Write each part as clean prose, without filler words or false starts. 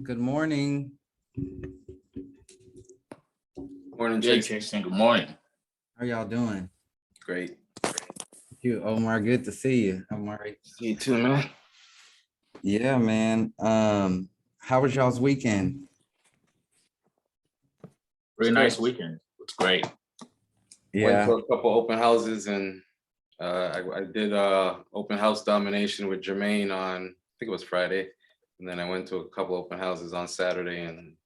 Good morning. Morning, Good, Jason. Jason. Good morning. How y'all doing? Great. You, Omar, good to see you. Omar. You too, man. Yeah, man. How was y'all's weekend? Very It's nice good. weekend. It's great. Went Yeah. to a couple open houses and I did open house domination with Jermaine on, I think it was Friday. And then I went to a couple open houses on Saturday and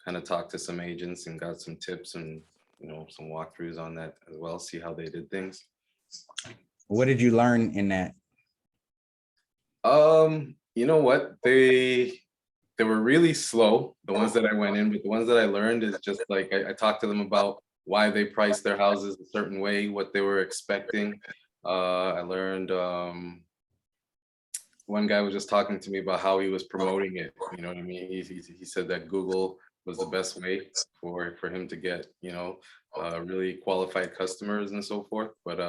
kind of talked to some agents and got some tips and, some walkthroughs on that as well, see how they did things. What did you learn in that? You know what? They were really slow, the ones that I went in, but the ones that I learned is just like I talked to them about why they priced their houses a certain way, what they were expecting. I learned one guy was just talking to me about how he was promoting it. You know what I mean? He said that Google was the best way for him to get, really qualified customers and so forth. But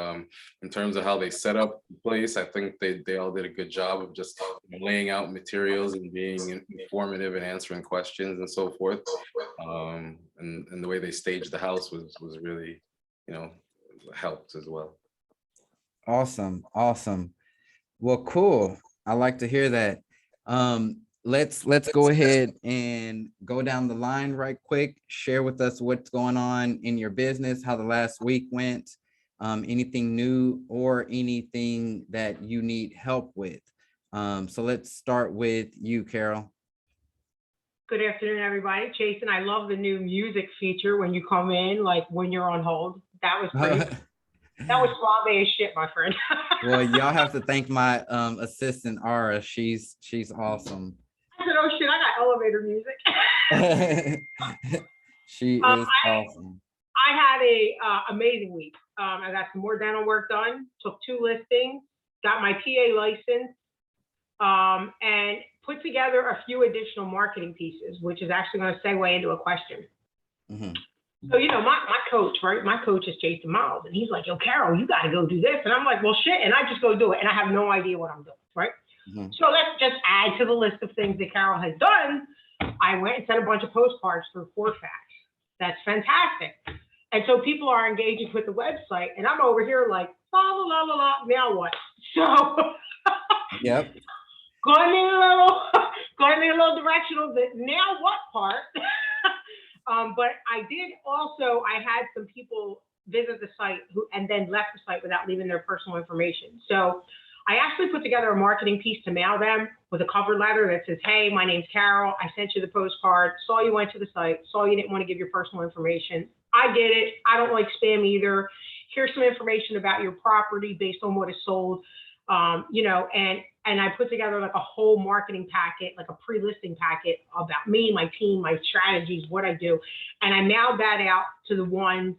in terms of how they set up the place, I think they all did a good job of just laying out materials and being informative and answering questions and so forth. And the way they staged the house was really, helped as well. Awesome. Awesome. Well, cool. I like to hear that. Let's go ahead and go down the line right quick. Share with us what's going on in your business, how the last week went, anything new or anything that you need help with. So let's start with you, Carol. Good afternoon, everybody. Jason, I love the new music feature when you come in, like when you're on hold. That was pretty, that was suave as shit, my friend. Well, y'all have to thank my assistant, Ara. She's awesome. I said, oh shit, I got elevator music. She is awesome. I had a amazing week. I got some more dental work done, took 2 listings, got my PA license, and put together a few additional marketing pieces, which is actually going to segue into a question. Mhm. So, my coach, right? My coach is Jason Miles, and he's like, yo, Carol, you got to go do this. And I'm like, well, shit. And I just go do it. And I have no idea what I'm doing, right? Mhm. So let's just add to the list of things that Carol has done. I went and sent a bunch of postcards through Fairfax. That's fantastic. And so people are engaging with the website, and I'm over here like, la, la, la, la, la, now what? So Yep. going in a little directional, the now what part. But I had some people visit the site and then left the site without leaving their personal information. So I actually put together a marketing piece to mail them with a cover letter that says, hey, my name's Carol. I sent you the postcard, saw you went to the site, saw you didn't want to give your personal information. I get it. I don't like spam either. Here's some information about your property based on what is sold. And I put together like a whole marketing packet, like a pre-listing packet about me, my team, my strategies, what I do. And I mailed that out to the ones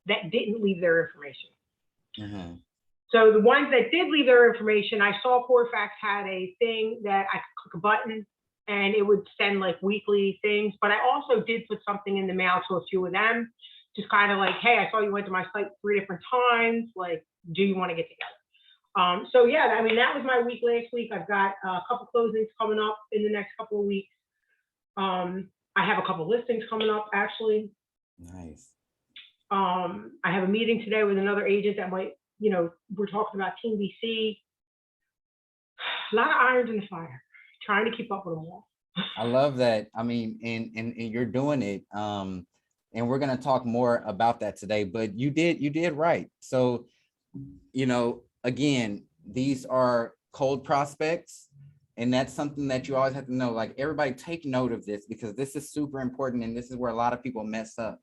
that didn't leave their information. Mhm. So the ones that did leave their information, I saw Fairfax had a thing that I could click a button and it would send like weekly things. But I also did put something in the mail to a few of them, just kind of like, hey, I saw you went to my site 3 different times. Like, do you want to get together? So yeah, I mean, that was my week last week. I've got a couple closings coming up in the next couple of weeks. I have a couple listings coming up actually. Nice. I have a meeting today with another agent that might, we're talking about Team BC. A lot of irons in the fire, trying to keep up with them all. I love that. I mean, and you're doing it. And we're gonna talk more about that today, but you did right. So, again, these are cold prospects, and that's something that you always have to know. Like, everybody take note of this because this is super important, and this is where a lot of people mess up.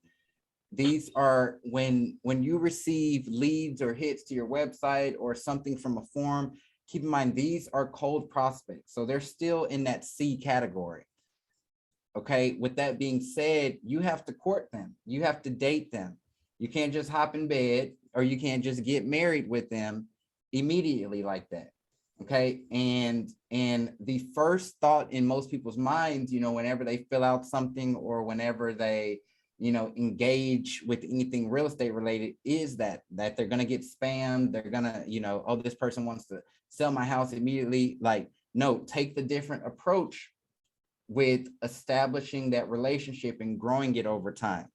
These are when you receive leads or hits to your website or something from a form, keep in mind these are cold prospects. So they're still in that C category. Okay, with that being said, you have to court them. You have to date them. You can't just hop in bed, or you can't just get married with them immediately like that. Okay, and the first thought in most people's minds, whenever they fill out something or whenever they, engage with anything real estate related, is that they're gonna get spammed. They're gonna, oh, this person wants to sell my house immediately. Like, no, take the different approach. with establishing that relationship and growing it over time.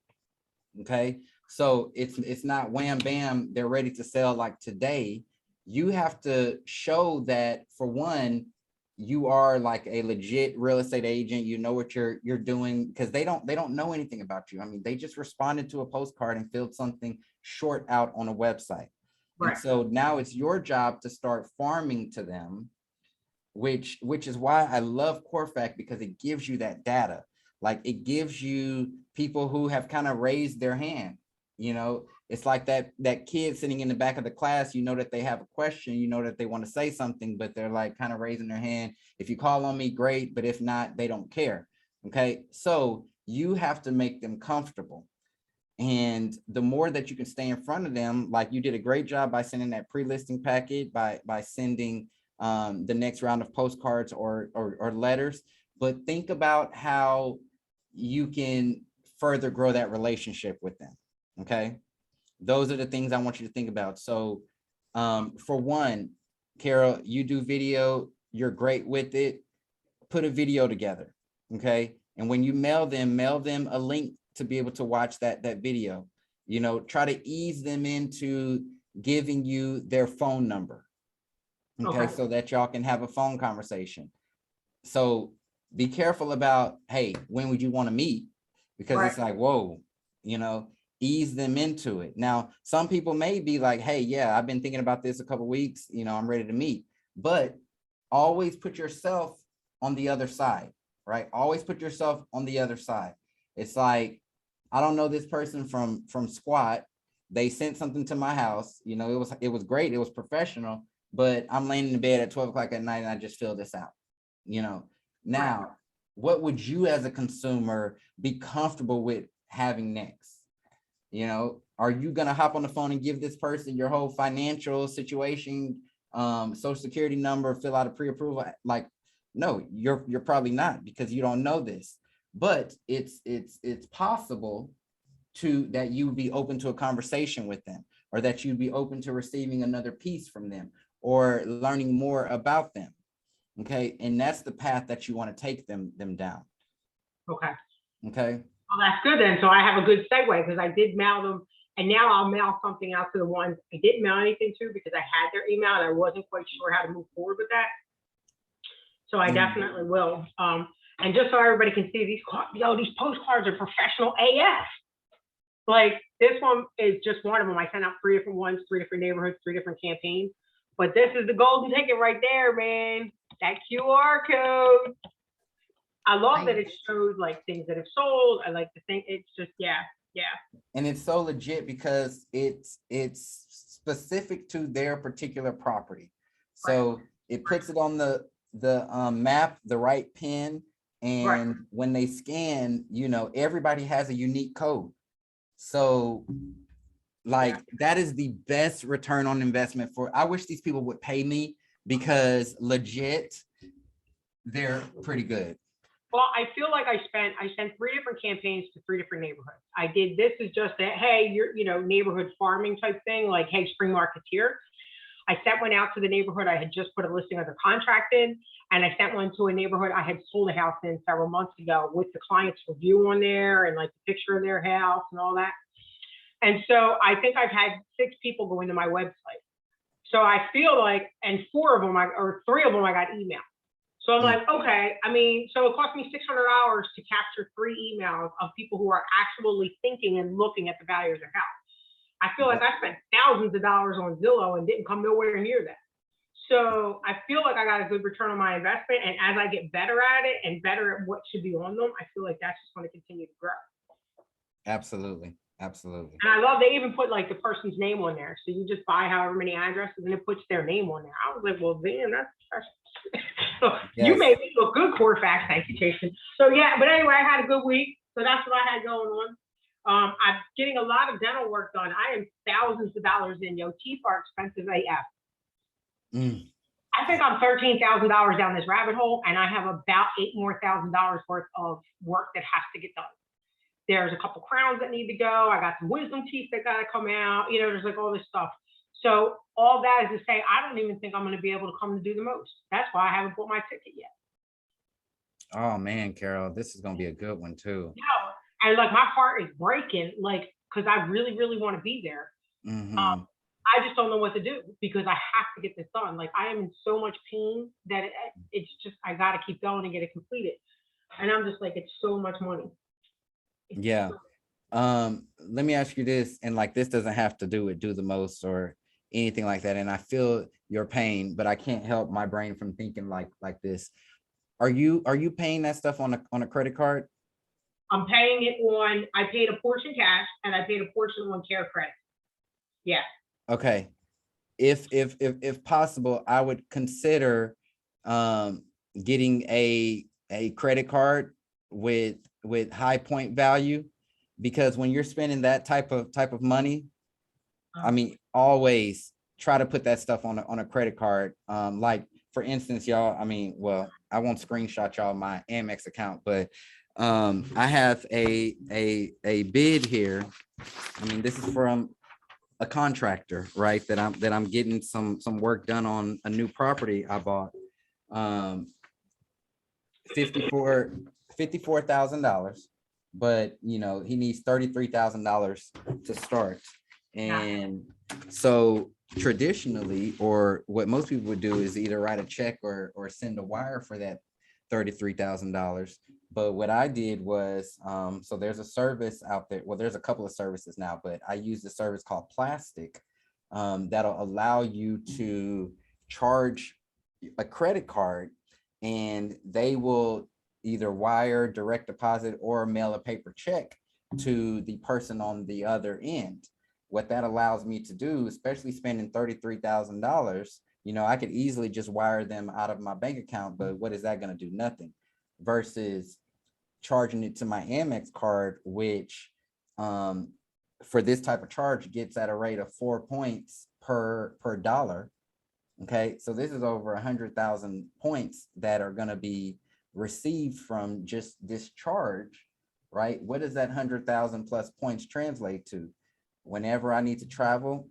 Okay, so it's not wham bam, they're ready to sell like today. You have to show that, for one, you are like a legit real estate agent. You know what you're doing, because they don't know anything about you. I mean, they just responded to a postcard and filled something short out on a website. Right. And so now it's your job to start farming to them, which is why I love Corfac, because it gives you that data. Like, it gives you people who have kind of raised their hand. You know, it's like that kid sitting in the back of the class, you know that they have a question, you know that they want to say something, but they're like kind of raising their hand. If you call on me, great, but if not, they don't care. Okay, so you have to make them comfortable. And the more that you can stay in front of them, like you did a great job by sending that pre-listing packet, by sending the next round of postcards or letters. But think about how you can further grow that relationship with them. Okay, those are the things I want you to think about. So for one, Carol, you do video, you're great with it. Put a video together. Okay, and when you mail them a link to be able to watch that video. You know, try to ease them into giving you their phone number. Okay, so that y'all can have a phone conversation. So be careful about, hey, when would you want to meet? Because it's like, whoa, you know, ease them into it. Now, some people may be like, hey, yeah, I've been thinking about this a couple of weeks, you know, I'm ready to meet. But always put yourself on the other side, right? Always put yourself on the other side. It's like, I don't know this person from squat. They sent something to my house, you know, it was great, it was professional, but I'm laying in bed at 12 o'clock at night and I just fill this out, you know. Now, what would you as a consumer be comfortable with having next? You know, are you gonna hop on the phone and give this person your whole financial situation, social security number, fill out a pre-approval? Like, no, you're probably not, because you don't know this. But it's possible that you would be open to a conversation with them, or that you'd be open to receiving another piece from them, or learning more about them. Okay, and that's the path that you want to take them down. Okay. Okay. Well, that's good then. So I have a good segue, because I did mail them, and now I'll mail something out to the ones I didn't mail anything to, because I had their email and I wasn't quite sure how to move forward with that. So I definitely will. And just so everybody can see, these postcards are professional AF. Like, this one is just one of them. I sent out 3 different ones, 3 different neighborhoods, 3 different campaigns. But this is the golden ticket right there, man. That QR code. I love that it shows like things that have sold. I like to think it's just, yeah. And it's so legit because it's specific to their particular property. So it puts it on the map, the right pin. And when they scan, you know, everybody has a unique code. So like, that is the best return on investment I wish these people would pay me, because legit, they're pretty good. Well, I feel like I sent 3 different campaigns to 3 different neighborhoods. I did, this is just a, hey, you're, you know, neighborhood farming type thing, like, hey, spring market's here. I sent one out to the neighborhood I had just put a listing under contract in, and I sent one to a neighborhood I had sold a house in several months ago with the client's review on there and like the picture of their house and all that. And so I think I've had 6 people go into my website. So I feel like, and 3 of them I got emailed. So I'm like, okay, I mean, so it cost me $600 to capture 3 emails of people who are actually thinking and looking at the value of their house. I feel like I spent thousands of dollars on Zillow and didn't come nowhere near that. So I feel like I got a good return on my investment. And as I get better at it and better at what should be on them, I feel like that's just going to continue to grow. Absolutely. Absolutely. And I love, they even put like the person's name on there. So you just buy however many addresses and it puts their name on there. I was like, well, damn, that's so you made me look good, Corfax. Thank you, Jason. So yeah, but anyway, I had a good week. So that's what I had going on. I'm getting a lot of dental work done. I am thousands of dollars in. Teeth are expensive AF. I think I'm $13,000 down this rabbit hole, and I have about $8,000 more worth of work that has to get done. There's a couple crowns that need to go. I got some wisdom teeth that got to come out. You know, there's like all this stuff. So all that is to say, I don't even think I'm going to be able to come to do the most. That's why I haven't bought my ticket yet. Oh man, Carol, this is gonna be a good one too. And like my heart is breaking, like, because I really, really want to be there. Um, Hmm. I just don't know what to do because I have to get this done. Like I am in so much pain that it's just I got to keep going and get it completed. And I'm just like, it's so much money. It's Yeah. so, Let me ask you this, and like this doesn't have to do with do the most or anything like that. And I feel your pain, but I can't help my brain from thinking like this. Are you paying that stuff on a credit card? I'm paying it on. I paid a portion cash and I paid a portion on care credit. Yeah. Okay. If possible, I would consider um getting a credit card with high point value, because when you're spending that type of money, I mean, always try to put that stuff on a credit card. Like for instance, y'all, I mean, well, I won't screenshot y'all my Amex account, but I have a bid here. I mean, this is from a contractor, right? That I'm getting some work done on a new property I bought. Um, 54 $54,000, but he needs $33,000 to start. Yeah. And so traditionally, or what most people would do is either write a check or send a wire for that $33,000. But what I did was, so there's a service out there. Well, there's a couple of services now, but I use a service called Plastic, that'll allow you to charge a credit card, and they will either wire, direct deposit, or mail a paper check to the person on the other end. What that allows me to do, especially spending $33,000, I could easily just wire them out of my bank account, but what is that going to do? Nothing. Versus charging it to my Amex card, which for this type of charge gets at a rate of 4 points per dollar. Okay, so this is over 100,000 points that are going to be received from just this charge, right? What does that 100,000 plus points translate to? Whenever I need to travel,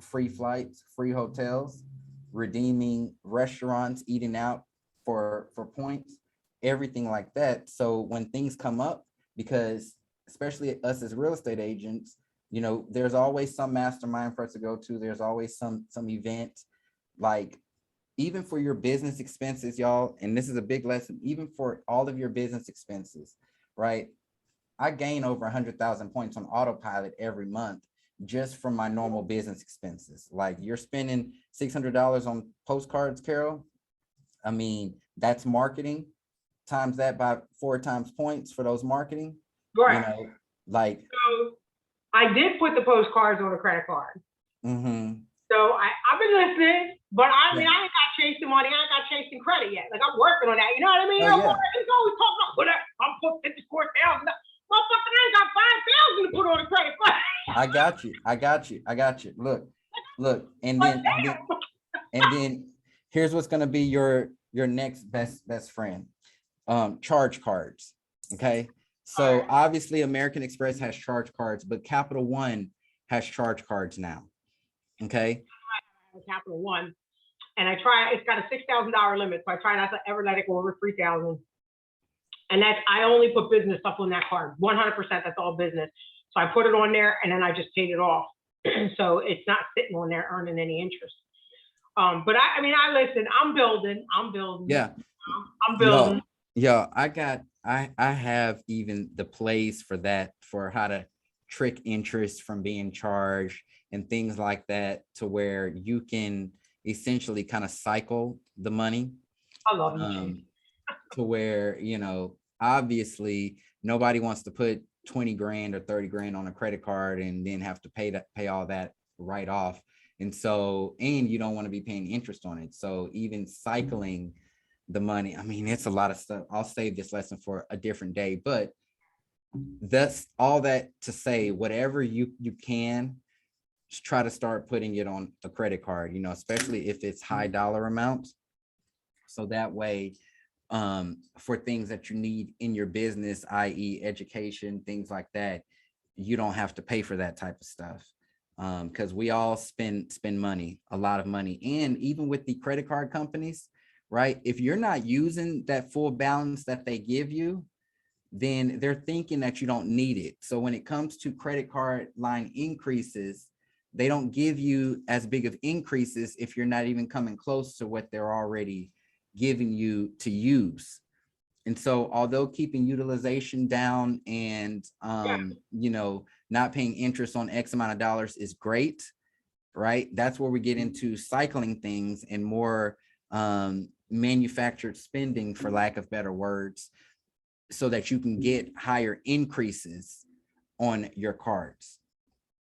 free flights, free hotels, redeeming restaurants, eating out for points, everything like that. So when things come up, because especially us as real estate agents, there's always some mastermind for us to go to. There's always some event, like even for your business expenses, y'all, and this is a big lesson, even for all of your business expenses, right? I gain over 100,000 points on autopilot every month just from my normal business expenses. Like you're spending $600 on postcards, Carol. I mean, that's marketing. Times that by 4 times points for those marketing, you Right. know, like, So I did put the postcards on a credit card. mm-hmm. So I've been listening, but I Yeah. mean, I ain't got chasing money. I ain't got chasing credit yet. Like I'm working on that. You know what I mean? Oh, I'm yeah. always talking about put I'm put 54,000. Motherfucker, I ain't got 5,000 to put on a credit card. I got you. I got you. I got you. Look, and But then here's what's gonna be your next best friend. Charge cards. Okay. So Alright. obviously American Express has charge cards, but Capital One has charge cards now. Okay. Capital One, and it's got a $6,000 limit, so I try not to ever let it go over 3,000. And I only put business stuff on that card, 100%. That's all business. So I put it on there, and then I just paid it off. So it's not sitting on there earning any interest. But I mean, I listen. I'm building. Yeah. I'm building. Yeah, I have even the plays for that, for how to trick interest from being charged and things like that, to where you can essentially kind of cycle the money, I love you, Chief. to where, obviously nobody wants to put 20 grand or 30 grand on a credit card and then have to pay all that right off. And so, and you don't want to be paying interest on it. So even cycling the money, I mean, it's a lot of stuff. I'll save this lesson for a different day, but that's all that to say, whatever you can, just try to start putting it on a credit card, especially if it's high dollar amounts. So that way, for things that you need in your business, i.e. education, things like that, you don't have to pay for that type of stuff. Because we all spend money, a lot of money. And even with the credit card companies, right? If you're not using that full balance that they give you, then they're thinking that you don't need it. So when it comes to credit card line increases, they don't give you as big of increases if you're not even coming close to what they're already giving you to use. And so although keeping utilization down and, you know, not paying interest on X amount of dollars is great, right? That's where we get into cycling things and more manufactured spending, for lack of better words, so that you can get higher increases on your cards.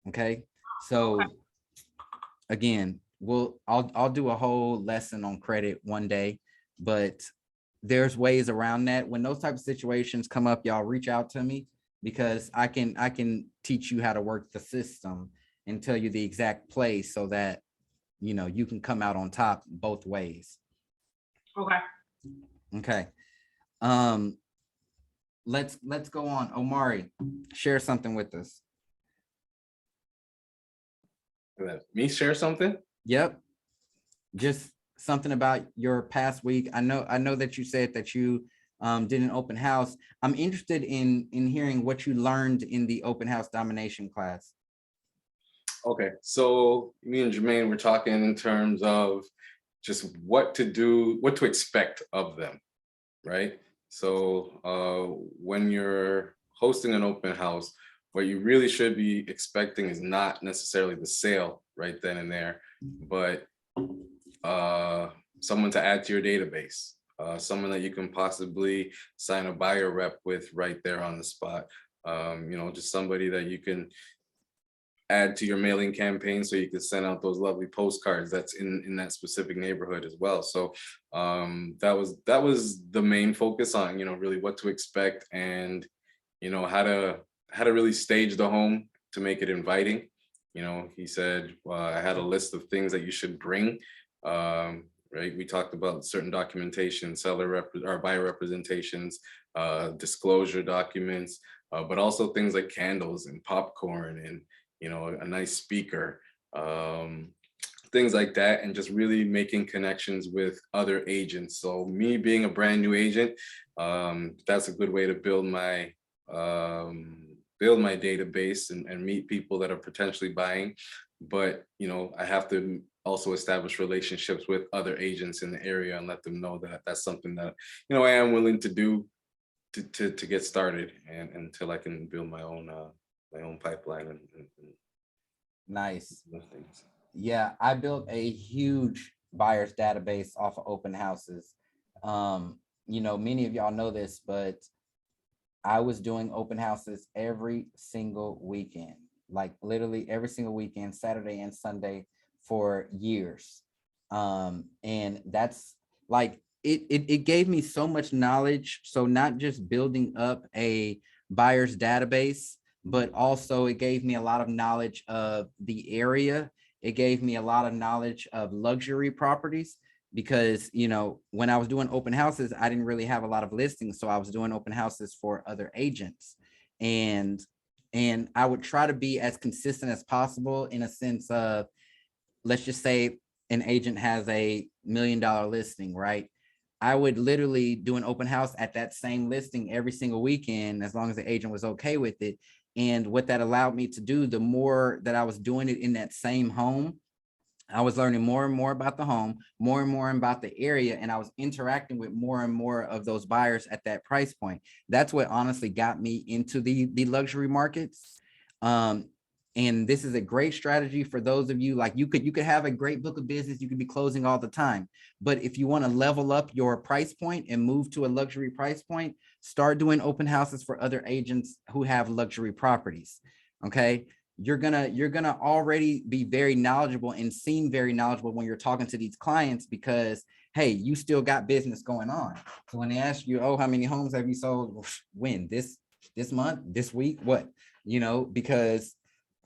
Okay. So again, I'll do a whole lesson on credit one day, but there's ways around that. When those type of situations come up, y'all reach out to me, because I can teach you how to work the system and tell you the exact play so that, you know, you can come out on top both ways. Okay. Okay. Let's go on. Omari, share something with us. Me share something? Yep. Just something about your past week. I know that you said that you did an open house. I'm interested in hearing what you learned in the open house domination class. Okay, so me and Jermaine were talking in terms of just what to do, what to expect of them, right? So when you're hosting an open house, what you really should be expecting is not necessarily the sale right then and there, but someone to add to your database, someone that you can possibly sign a buyer rep with right there on the spot. You know, just somebody that you can add to your mailing campaign so you can send out those lovely postcards that's in that specific neighborhood as well. So that was the main focus on, you know, really what to expect and, you know, how to really stage the home to make it inviting. You know, he said, I had a list of things that you should bring. Right, we talked about certain documentation, or buyer representations, disclosure documents, but also things like candles and popcorn and, you know, a nice speaker, things like that, and just really making connections with other agents. So me being a brand new agent, that's a good way to build my database and meet people that are potentially buying. But, you know, I have to also establish relationships with other agents in the area and let them know that that's something that, you know, I am willing to do to get started and until I can build my own pipeline and Nice. things. Yeah, I built a huge buyers database off of open houses. You know, many of y'all know this, but I was doing open houses every single weekend, like literally every single weekend, Saturday and Sunday for years. And that's like, it gave me so much knowledge. So not just building up a buyer's database, but also it gave me a lot of knowledge of the area. It gave me a lot of knowledge of luxury properties, because, you know, when I was doing open houses, I didn't really have a lot of listings. So I was doing open houses for other agents, and I would try to be as consistent as possible in a sense of, let's just say an agent has a $1 million listing, right? I would literally do an open house at that same listing every single weekend, as long as the agent was okay with it. And what that allowed me to do, the more that I was doing it in that same home, I was learning more and more about the home, more and more about the area, and I was interacting with more and more of those buyers at that price point. That's what honestly got me into the luxury markets. And this is a great strategy for those of you, like you could have a great book of business, you could be closing all the time. But if you want to level up your price point and move to a luxury price point, start doing open houses for other agents who have luxury properties. Okay. You're gonna already be very knowledgeable and seem very knowledgeable when you're talking to these clients, because hey, you still got business going on. So when they ask you, oh, how many homes have you sold? When? This month, this week, what? You know, because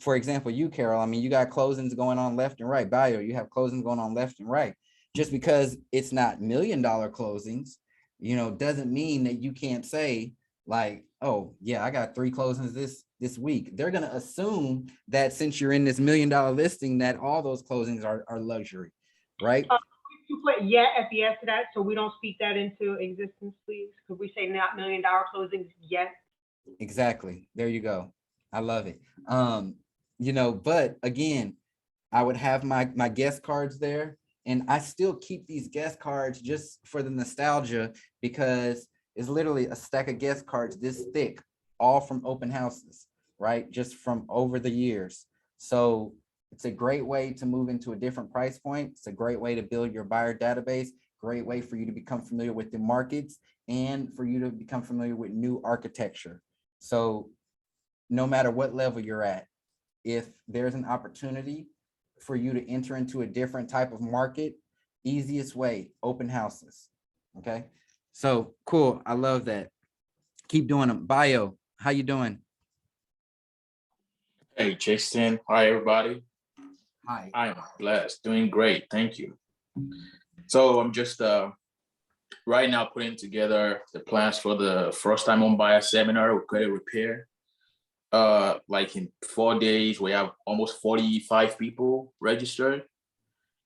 for example, you, Carol, I mean, you got closings going on left and right. Bio, you have closings going on left and right. Just because it's not $1 million closings, you know, doesn't mean that you can't say like, oh yeah, I got 3 closings this week. They're going to assume that since you're in this $1 million listing, that all those closings are luxury, right? you put yet at the end of that so we don't speak that into existence, please? Could we say not $1 million closings yet? Exactly. There you go. I love it. But again, I would have my guest cards there, and I still keep these guest cards just for the nostalgia, because it's literally a stack of guest cards this thick, all from open houses, right? Just from over the years. So it's a great way to move into a different price point. It's a great way to build your buyer database, great way for you to become familiar with the markets and for you to become familiar with new architecture. So no matter what level you're at, if there's an opportunity for you to enter into a different type of market, easiest way, open houses. Okay. So cool. I love that. Keep doing them. Bio, how you doing? Hey, Jason. Hi, everybody. Hi. I'm blessed. Doing great. Thank you. So I'm just right now putting together the plans for the first time home buyer seminar with credit repair. Like in 4 days, we have almost 45 people registered,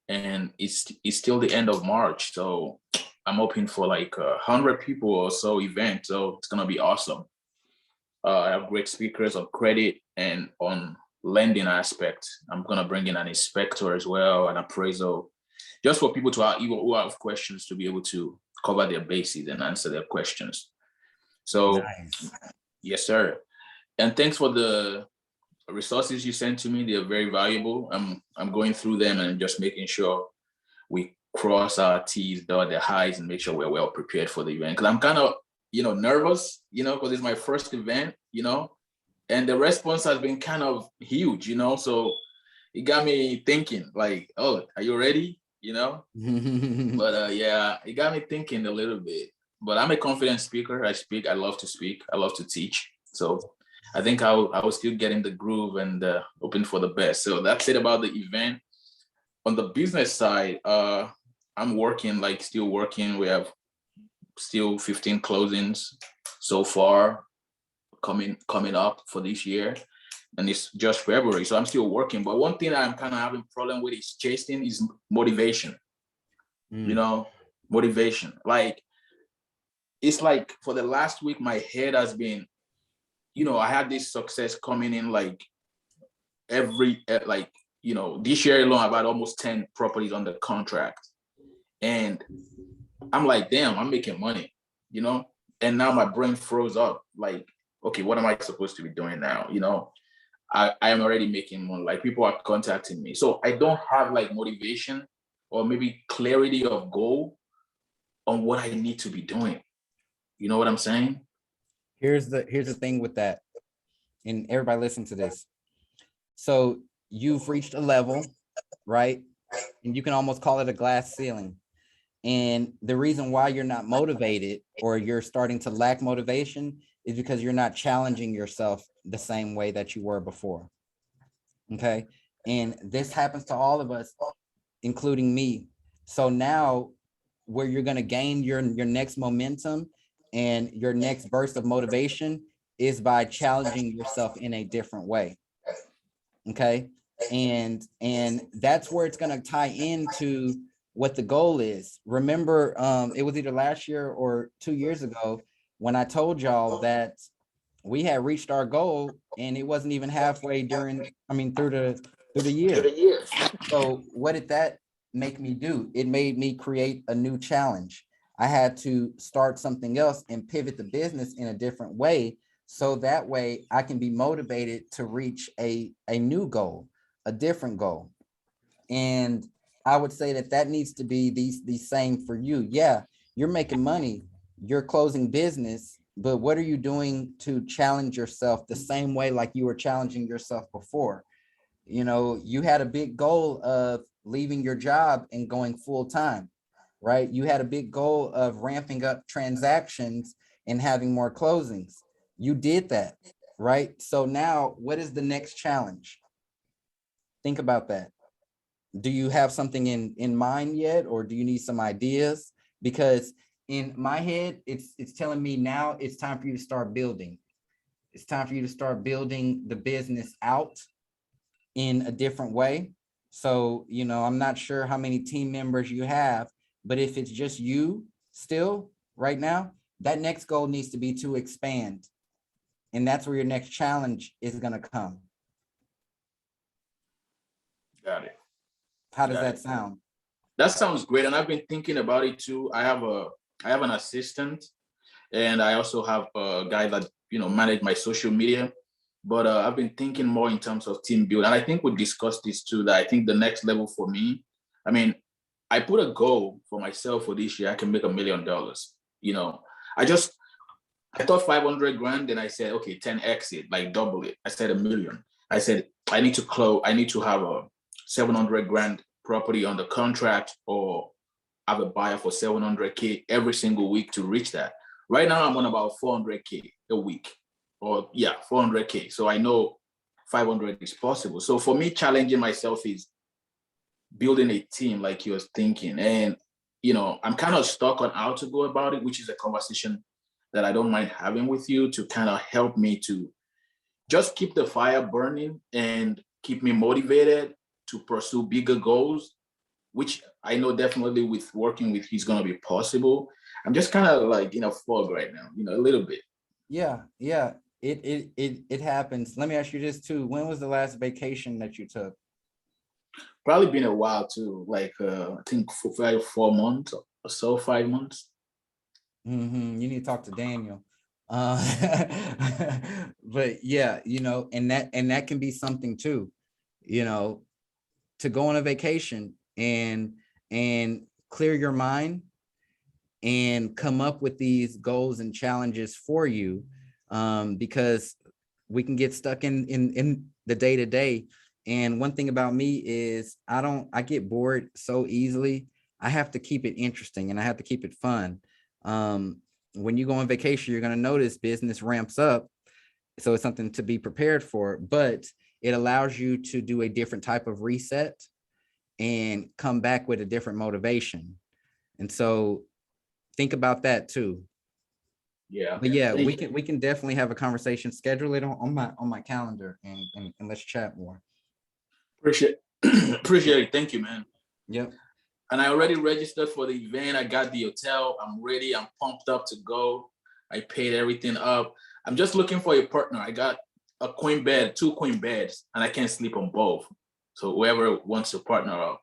and it's still the end of March. So I'm hoping for like 100 people or so event. So it's gonna be awesome. I have great speakers on credit and on lending aspect. I'm gonna bring in an inspector as well, an appraisal, just for people to have, even who have questions, to be able to cover their bases and answer their questions. So Nice. yes, sir. And thanks for the resources you sent to me. They're very valuable. I'm going through them and just making sure we cross our T's, dot the I's, and make sure we're well prepared for the event. Because I'm kind of, nervous, because it's my first event, and the response has been kind of huge, so it got me thinking like, oh, are you ready? But yeah, it got me thinking a little bit. But I'm a confident speaker. I love to speak. I love to teach. So I think I will still get in the groove and hoping for the best. So that's it about the event. On the business side, I'm still working. We have still 15 closings so far coming up for this year, and it's just February, so I'm still working. But one thing I'm kind of having problem with is chasing is motivation. Motivation. Like, it's like for the last week, my head has been, I had this success coming in like this year alone, I've had almost 10 properties on the contract. And I'm like, damn, I'm making money, And now my brain froze up. Like, okay, what am I supposed to be doing now? I am already making money. Like, people are contacting me. So I don't have like motivation or maybe clarity of goal on what I need to be doing. You know what I'm saying? Here's the thing with that, and everybody listen to this. So you've reached a level, right? And you can almost call it a glass ceiling. And the reason why you're not motivated, or you're starting to lack motivation, is because you're not challenging yourself the same way that you were before. Okay. And this happens to all of us, including me. So now where you're going to gain your next momentum and your next burst of motivation is by challenging yourself in a different way. Okay. And that's where it's going to tie into what the goal is. Remember, it was either last year or 2 years ago when I told y'all that we had reached our goal, and it wasn't even halfway through the year. So what did that make me do? It made me create a new challenge. I had to start something else and pivot the business in a different way, so that way I can be motivated to reach a new goal, a different goal. And I would say that needs to be the same for you. Yeah, you're making money, you're closing business, but what are you doing to challenge yourself the same way like you were challenging yourself before? You had a big goal of leaving your job and going full time, right? You had a big goal of ramping up transactions and having more closings. You did that, right? So now what is the next challenge? Think about that. Do you have something in mind yet, or do you need some ideas? Because in my head, it's telling me now it's time for you to start building. It's time for you to start building the business out in a different way. So, I'm not sure how many team members you have, But if it's just you still right now, that next goal needs to be to expand. And that's where your next challenge is going to come. Got it. How does Got that it. sound? That sounds great. And I've been thinking about it too. I have an assistant, and I also have a guy that, manage my social media. But I've been thinking more in terms of team building. And I think we discussed this too, that I think the next level for me, I mean, I put a goal for myself for this year. I can make $1 million. I thought 500 grand, then I said, okay, 10x it, like double it. I said $1 million. I said, I need to have a 700 grand property under contract, or have a buyer for 700K every single week to reach that. Right now, I'm on about 400K a week, 400K. So I know 500 is possible. So for me, challenging myself is building a team like you was thinking. And, I'm kind of stuck on how to go about it, which is a conversation that I don't mind having with you to kind of help me to just keep the fire burning and keep me motivated to pursue bigger goals, which I know definitely with working with he's going to be possible. I'm just kind of like in a fog right now, a little bit. Yeah. It happens. Let me ask you this too. When was the last vacation that you took? Probably been a while too, like I think for 4 months or so, 5 months. You need to talk to Daniel. But yeah, and that can be something too, to go on a vacation and clear your mind and come up with these goals and challenges for you, because we can get stuck in the day to day. And one thing about me is I get bored so easily. I have to keep it interesting and I have to keep it fun. When you go on vacation, you're going to notice business ramps up. So it's something to be prepared for, but it allows you to do a different type of reset and come back with a different motivation. And so think about that too. Yeah. But yeah, we can definitely have a conversation, schedule it on my calendar and let's chat more. Appreciate it. Thank you, man. Yep. And I already registered for the event. I got the hotel. I'm ready. I'm pumped up to go. I paid everything up. I'm just looking for a partner. I got a queen bed, 2 queen beds, and I can't sleep on both. So whoever wants to partner up.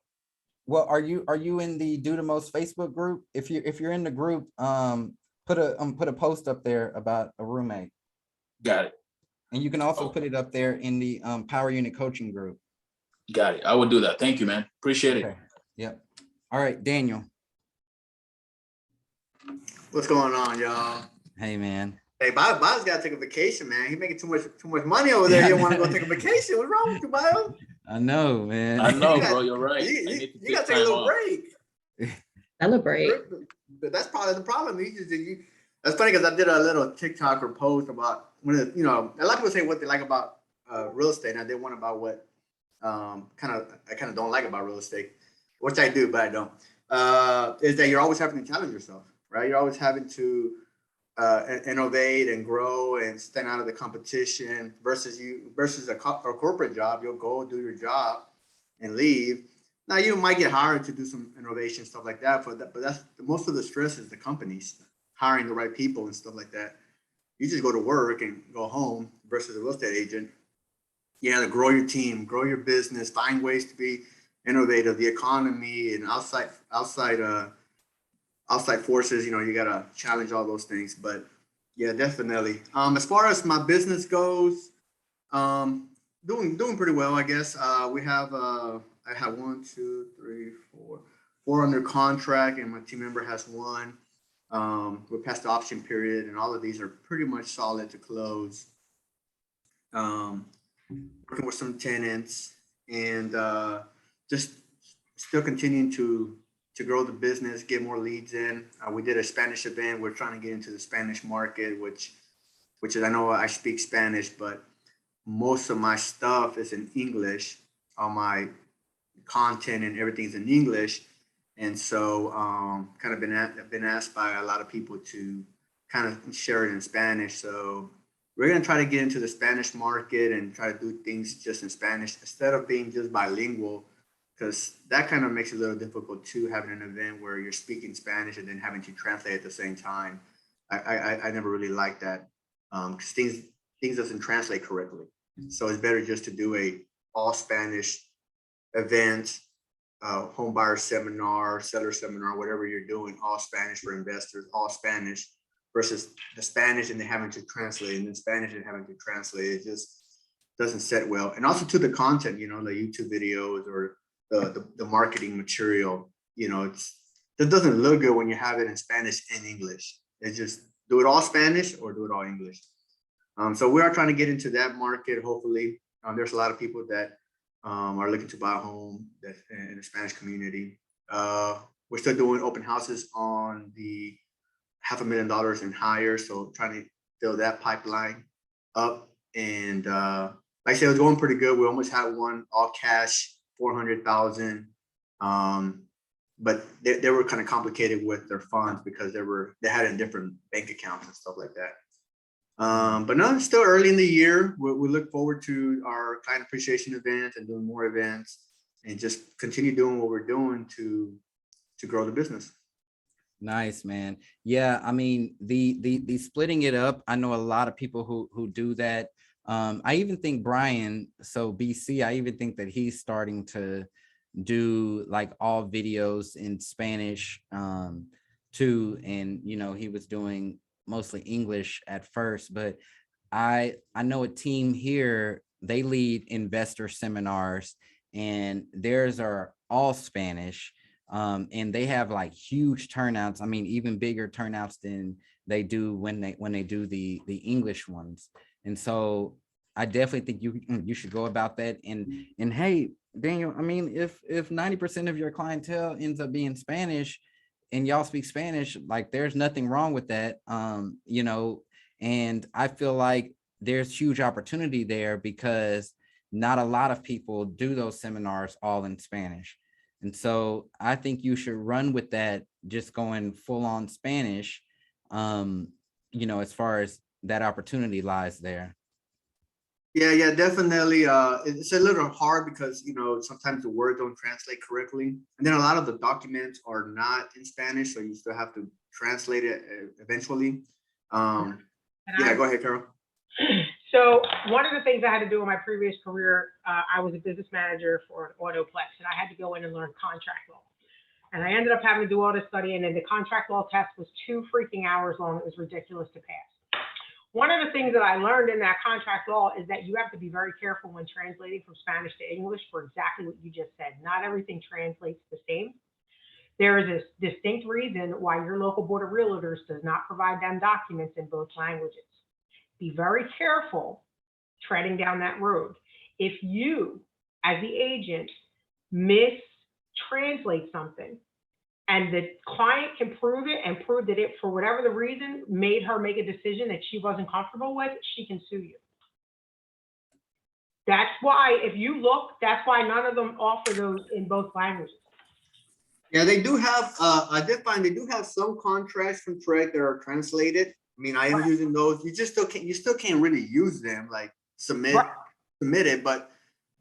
Well, are you in the Do the Most Facebook group? If you're in the group, put a post up there about a roommate. Got it. And you can also put it up there in the Power Unit coaching group. Got it. I will do that. Thank you, man. Appreciate it. Yep. All right, Daniel. What's going on, y'all? Hey, man. Hey, Bob's got to take a vacation, man. He's making too much money over there. He don't want to go take a vacation. What's wrong with you, Bob? I know, man. I know, bro. You're right. You got to take a little break. Celebrate. But that's probably the problem. That's funny because I did a little TikTok or post about a lot of people say what they like about real estate, and I did one about what I kind of don't like about real estate, which I do, but I don't. Is that you're always having to challenge yourself, right? You're always having to innovate and grow and stand out of the competition versus a corporate job. You'll go do your job and leave. Now you might get hired to do some innovation stuff like that, but that's most of the stress is the companies hiring the right people and stuff like that. You just go to work and go home versus a real estate agent. You have to grow your team, grow your business, find ways to be innovative, the economy and outside forces, you got to challenge all those things. But yeah, definitely. As far as my business goes, doing pretty well, I guess. I have 4 under contract, and my team member has 1. We're past the option period, and all of these are pretty much solid to close. Working with some tenants and just still continuing to grow the business, get more leads in. We did a Spanish event. We're trying to get into the Spanish market, which is, I know I speak Spanish, but most of my stuff is in English. All my content and everything's in English. And so kind of been asked by a lot of people to kind of share it in Spanish. So we're going to try to get into the Spanish market and try to do things just in Spanish instead of being just bilingual. because that kind of makes it a little difficult too, having an event where you're speaking Spanish and then having to translate at the same time. I never really liked that, because things doesn't translate correctly. So it's better just to do a all Spanish event, home buyer seminar, seller seminar, whatever you're doing, all Spanish for investors, all Spanish, versus the Spanish and then having to translate, and then Spanish and having to translate. It just doesn't set well. And also to the content, the YouTube videos or the marketing material, it doesn't look good when you have it in Spanish and English. It's just do it all Spanish or do it all English. So we are trying to get into that market. Hopefully, there's a lot of people that are looking to buy a home in the Spanish community. We're still doing open houses on the $500,000 and higher. So trying to fill that pipeline up. And like I said, it was going pretty good. We almost had one all cash, 400,000. But they were kind of complicated with their funds because they had in different bank accounts and stuff like that. But no, it's still early in the year. We look forward to our client appreciation event and doing more events and just continue doing what we're doing to grow the business. Nice, man. Yeah, I mean, the splitting it up, I know a lot of people who do that. I even think Brian, so BC, I even think that he's starting to do like all videos in Spanish too. And he was doing mostly English at first, but I know a team here, they lead investor seminars and theirs are all Spanish. And they have like huge turnouts. I mean, even bigger turnouts than they do when they do the English ones. And so I definitely think you should go about that. And hey, Daniel, I mean, if 90% of your clientele ends up being Spanish and y'all speak Spanish, like there's nothing wrong with that. And I feel like there's huge opportunity there because not a lot of people do those seminars all in Spanish. And so I think you should run with that, just going full on Spanish, as far as that opportunity lies there. Yeah, definitely. It's a little hard because, sometimes the words don't translate correctly. And then a lot of the documents are not in Spanish, so you still have to translate it eventually. Go ahead, Carol. So one of the things I had to do in my previous career, I was a business manager for an autoplex, and I had to go in and learn contract law. And I ended up having to do all this studying, and the contract law test was 2 freaking hours long. It was ridiculous to pass. One of the things that I learned in that contract law is that you have to be very careful when translating from Spanish to English for exactly what you just said. Not everything translates the same. There is a distinct reason why your local board of realtors does not provide them documents in both languages. Be very careful treading down that road. If you, as the agent, mistranslate something and the client can prove it and prove that it, for whatever the reason, made her make a decision that she wasn't comfortable with, she can sue you. That's why, if you look, that's why none of them offer those in both languages. Yeah, they do have, I did find they do have some contracts from Trade that are translated. I mean, I am using those. You still can't really use them, like submit it, but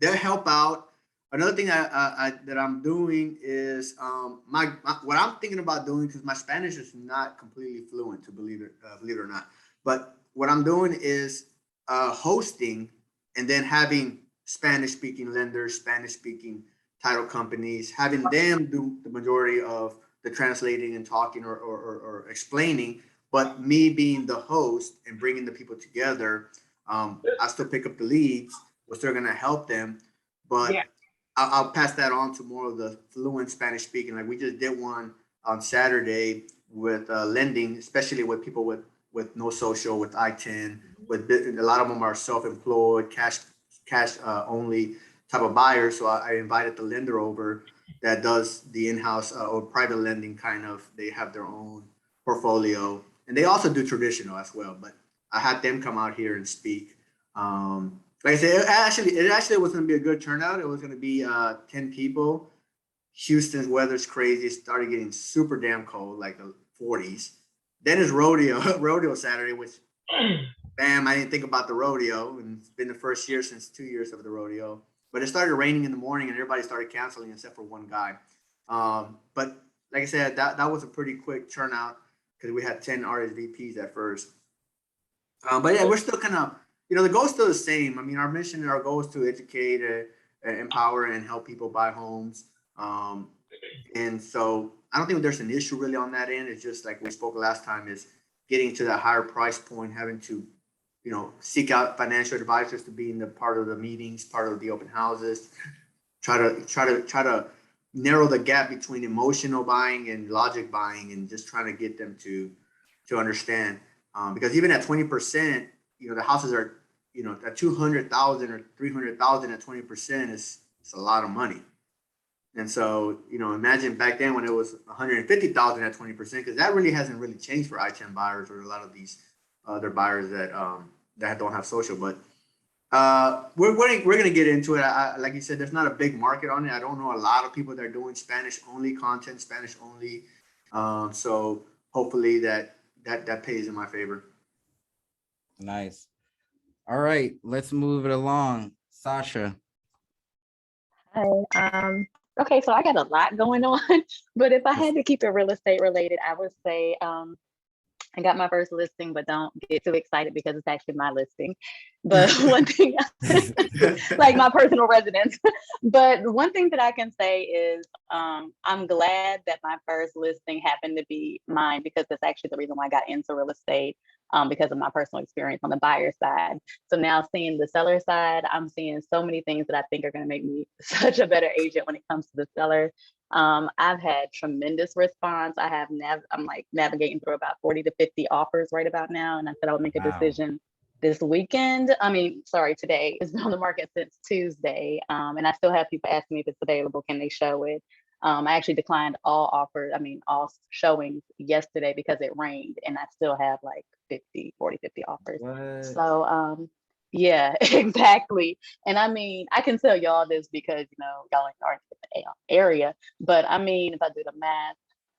they'll help out. Another thing that I'm doing is what I'm thinking about doing, because my Spanish is not completely fluent, to believe it or not. But what I'm doing is hosting and then having Spanish speaking lenders, Spanish speaking title companies, having them do the majority of the translating and talking or explaining. But me being the host and bringing the people together, I still pick up the leads. We're still going to help them, but I'll pass that on to more of the fluent Spanish speaking. Like we just did one on Saturday with lending, especially with people with no social, with I-10, with a lot of them are self-employed, cash only type of buyers. So I invited the lender over that does the in-house or private lending kind of. They have their own portfolio. And they also do traditional as well, but I had them come out here and speak. Like I said, it actually was going to be a good turnout. It was going to be 10 people. Houston's weather's crazy. It started getting super damn cold, like the 40s. Then it's rodeo Saturday, which, bam, I didn't think about the rodeo. And it's been the first year since 2 years of the rodeo. but it started raining in the morning and everybody started canceling except for one guy. But like I said, that was a pretty quick turnout because we had 10 RSVPs at first. But yeah, we're still kind of, the goal is still the same. I mean, our mission and our goal is to educate, empower, and help people buy homes. And so I don't think there's an issue really on that end. It's just like we spoke last time, is getting to that higher price point, having to, seek out financial advisors to be in the part of the meetings, part of the open houses, try to narrow the gap between emotional buying and logic buying, and just trying to get them to understand. Because even at 20%, the houses are, at 200,000 or 300,000 at 20% is a lot of money. And so, imagine back then when it was 150,000 at 20%, because that really hasn't really changed for I-10 buyers or a lot of these other buyers that don't have social. But we're going to get into it. Like you said, there's not a big market on it. I don't know a lot of people that are doing Spanish only content, Spanish only. So hopefully that pays in my favor. Nice. All right, let's move it along. Sasha. Hi. Okay, so I got a lot going on, but if I had to keep it real estate related, I would say I got my first listing, but don't get too excited because it's actually my listing. But one thing, like my personal residence, but one thing that I can say is I'm glad that my first listing happened to be mine, because that's actually the reason why I got into real estate, because of my personal experience on the buyer side. So now seeing the seller side, I'm seeing so many things that I think are going to make me such a better agent when it comes to the seller. I've had tremendous response. I'm like navigating through about 40 to 50 offers right about now. And I said I would make a Wow. decision this weekend. Today. It's been on the market since Tuesday. And I still have people asking me if it's available, can they show it? I actually declined all showings yesterday because it rained, and I still have like 40, 50 offers. What? So, yeah, exactly. And I can tell y'all this because, y'all aren't in the area, but if I do the math,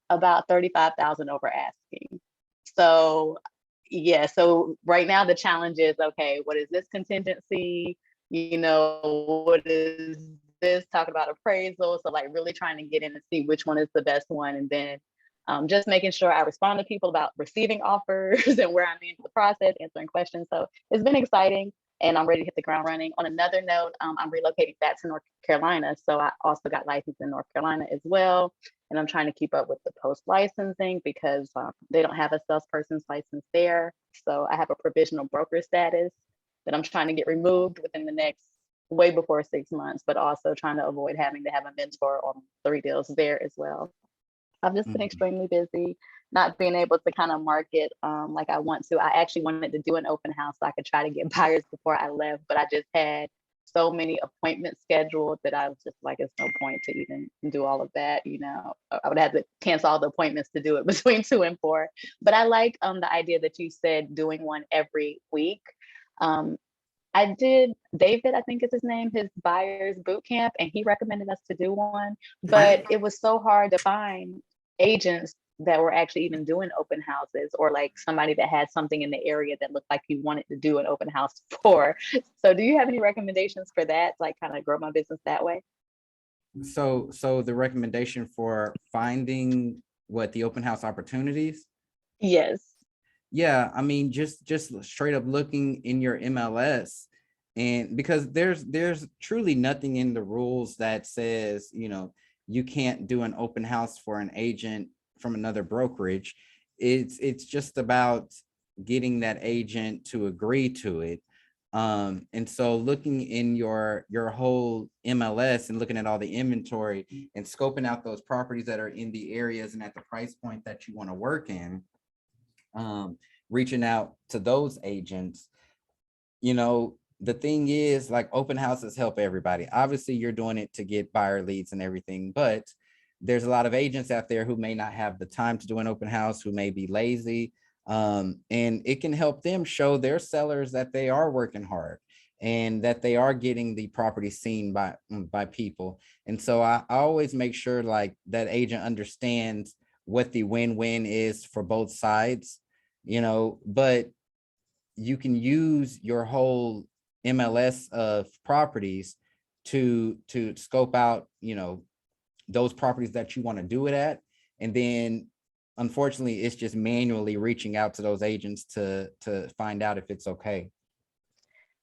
about 35,000 over asking. So, yeah, so right now the challenge is, okay, what is this contingency? What is this? Talk about appraisal. So like really trying to get in and see which one is the best one. And then just making sure I respond to people about receiving offers and where I'm in the process, answering questions. So it's been exciting, and I'm ready to hit the ground running. On another note, I'm relocating back to North Carolina. So I also got licensed in North Carolina as well. And I'm trying to keep up with the post-licensing because they don't have a salesperson's license there. So I have a provisional broker status that I'm trying to get removed within the next way before 6 months, but also trying to avoid having to have a mentor on 3 deals there as well. I've just been extremely busy, not being able to kind of market like I want to. I actually wanted to do an open house so I could try to get buyers before I left, but I just had so many appointments scheduled that I was just like, it's no point to even do all of that. I would have to cancel all the appointments to do it between 2 and 4. But I like the idea that you said doing one every week. I did, David, I think is his name, his buyers boot camp, and he recommended us to do one, but it was so hard to find agents that were actually even doing open houses, or like somebody that had something in the area that looked like you wanted to do an open house for. So do you have any recommendations for that, like kind of grow my business that way? So the recommendation for finding the open house opportunities? Yes. Yeah, just straight up looking in your MLS, and because there's truly nothing in the rules that says, you can't do an open house for an agent from another brokerage. It's just about getting that agent to agree to it. And so looking in your whole MLS and looking at all the inventory and scoping out those properties that are in the areas and at the price point that you want to work in, reaching out to those agents. The thing is, like, open houses help everybody. Obviously you're doing it to get buyer leads and everything, but there's a lot of agents out there who may not have the time to do an open house, who may be lazy, and it can help them show their sellers that they are working hard and that they are getting the property seen by people. And so I always make sure like that agent understands what the win-win is for both sides, but you can use your whole MLS of properties to scope out, you know, those properties that you want to do it at. And then unfortunately, it's just manually reaching out to those agents to find out if it's okay.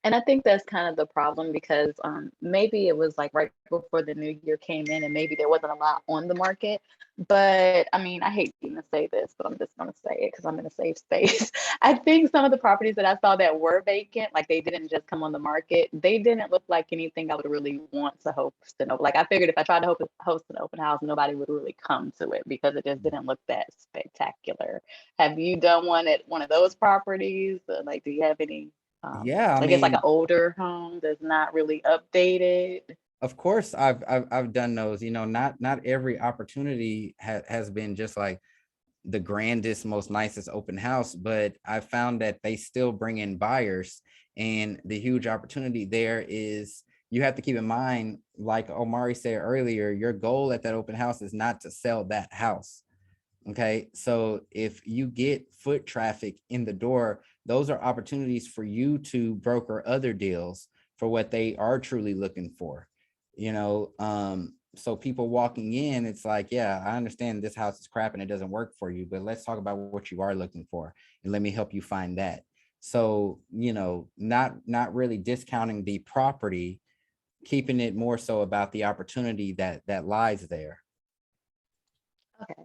And I think that's kind of the problem because maybe it was like right before the new year came in and maybe there wasn't a lot on the market. But I mean, I hate to even say this, but I'm just going to say it because I'm in a safe space. I think some of the properties that I saw that were vacant, like they didn't just come on the market, they didn't look like anything I would really want to host an open. Like I figured if I tried to host an open house, nobody would really come to it because it just didn't look that spectacular. Have you done one at one of those properties? Like, do you have any? Yeah, I Like it's like an mean, older home that's not really updated. of course, I've done those. You know, not every opportunity has been just like the grandest, most nicest open house, but I found that they still bring in buyers. And the huge opportunity there is you have to keep in mind, like Omari said earlier, your goal at that open house is not to sell that house. Okay, so if you get foot traffic in the door, those are opportunities for you to broker other deals for what they are truly looking for. You know, so people walking in, it's like, yeah, I understand this house is crap and it doesn't work for you, but let's talk about what you are looking for and let me help you find that. So, you know, not really discounting the property, keeping it more so about the opportunity that lies there. Okay.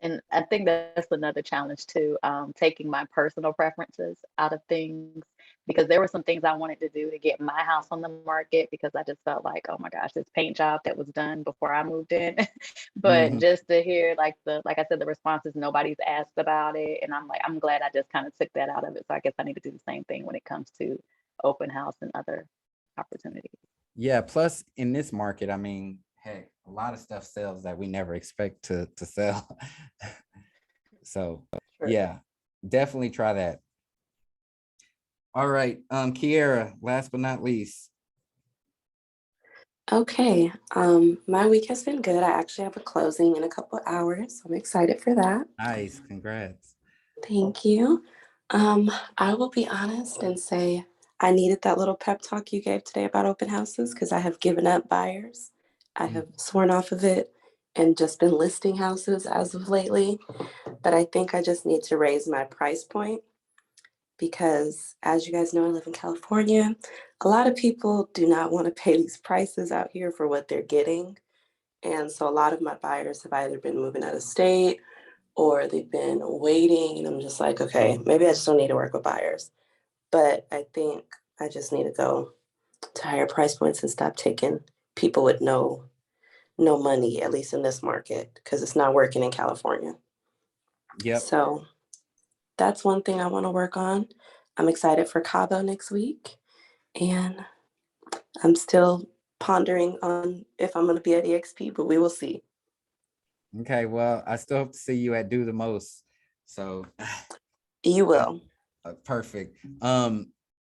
And I think that's another challenge too, taking my personal preferences out of things because there were some things I wanted to do to get my house on the market because I just felt like, oh my gosh, this paint job that was done before I moved in. But Mhm. just to hear like I said, the responses, nobody's asked about it. And I'm like, I'm glad I just kind of took that out of it. So I guess I need to do the same thing when it comes to open house and other opportunities. Yeah, plus in this market, I mean, heck, a lot of stuff sells that we never expect to sell. So True. yeah, definitely try that. All right, Kiera, last but not least. Okay, my week has been good. I actually have a closing in a couple hours. So I'm excited for that. Nice, congrats. Thank you. I will be honest and say I needed that little pep talk you gave today about open houses because I have given up buyers. I have sworn off of it and just been listing houses as of lately. But I think I just need to raise my price point because, as you guys know, I live in California. A lot of people do not want to pay these prices out here for what they're getting. And so a lot of my buyers have either been moving out of state or they've been waiting. And I'm just like, okay, maybe I just don't need to work with buyers. But I think I just need to go to higher price points and stop taking people with no money, at least in this market, because it's not working in California. Yep. So that's one thing I want to work on. I'm excited for Cabo next week. And I'm still pondering on if I'm going to be at EXP, but we will see. Okay, well, I still hope to see you at Do the Most. So You will. perfect.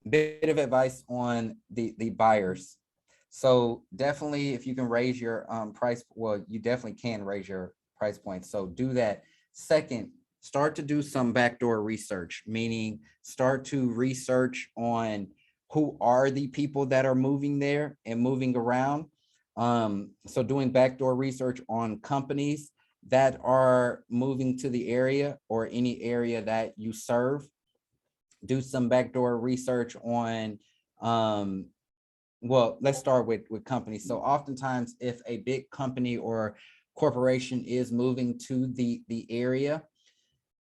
Bit of advice on the buyers. So definitely if you can raise your price, well, you definitely can raise your price point. So do that. Second, start to do some backdoor research, meaning start to research on who are the people that are moving there and moving around. So doing backdoor research on companies that are moving to the area or any area that you serve. Do some backdoor research on well, let's start with companies. So oftentimes if a big company or corporation is moving to the area,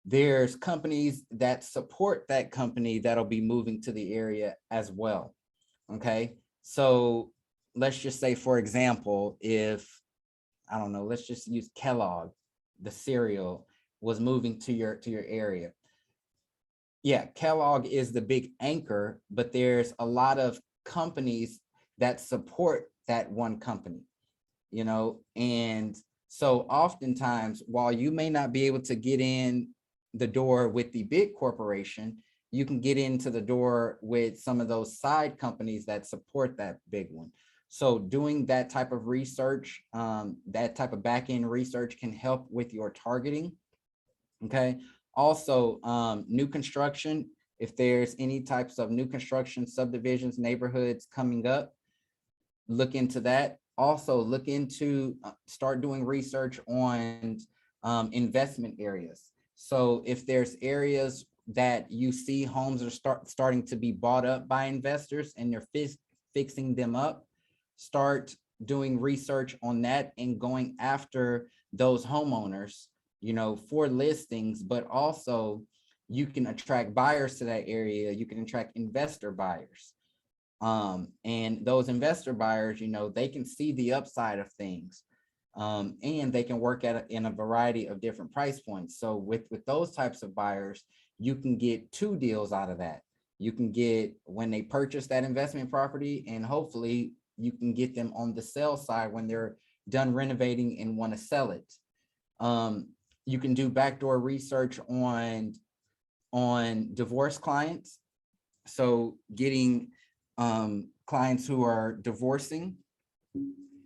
there's companies that support that company that'll be moving to the area as well. Okay, so let's just say, for example, if I don't know, let's just use Kellogg, the cereal was moving to your area. Yeah, Kellogg is the big anchor, but there's a lot of companies that support that one company, you know, and so oftentimes while you may not be able to get in the door with the big corporation, you can get into the door with some of those side companies that support that big one. So doing that type of research, that type of back end research can help with your targeting. Okay. Also, new construction, if there's any types of new construction subdivisions, neighborhoods coming up, look into that. Also look into, start doing research on investment areas. So if there's areas that you see homes are starting to be bought up by investors and they're fixing them up, start doing research on that and going after those homeowners, you know, for listings, but also you can attract buyers to that area. You can attract investor buyers. And those investor buyers, you know, they can see the upside of things. And they can work in a variety of different price points. So with those types of buyers, you can get 2 deals out of that. You can get when they purchase that investment property, and hopefully you can get them on the sell side when they're done renovating and want to sell it. You can do backdoor research on divorce clients. So getting clients who are divorcing,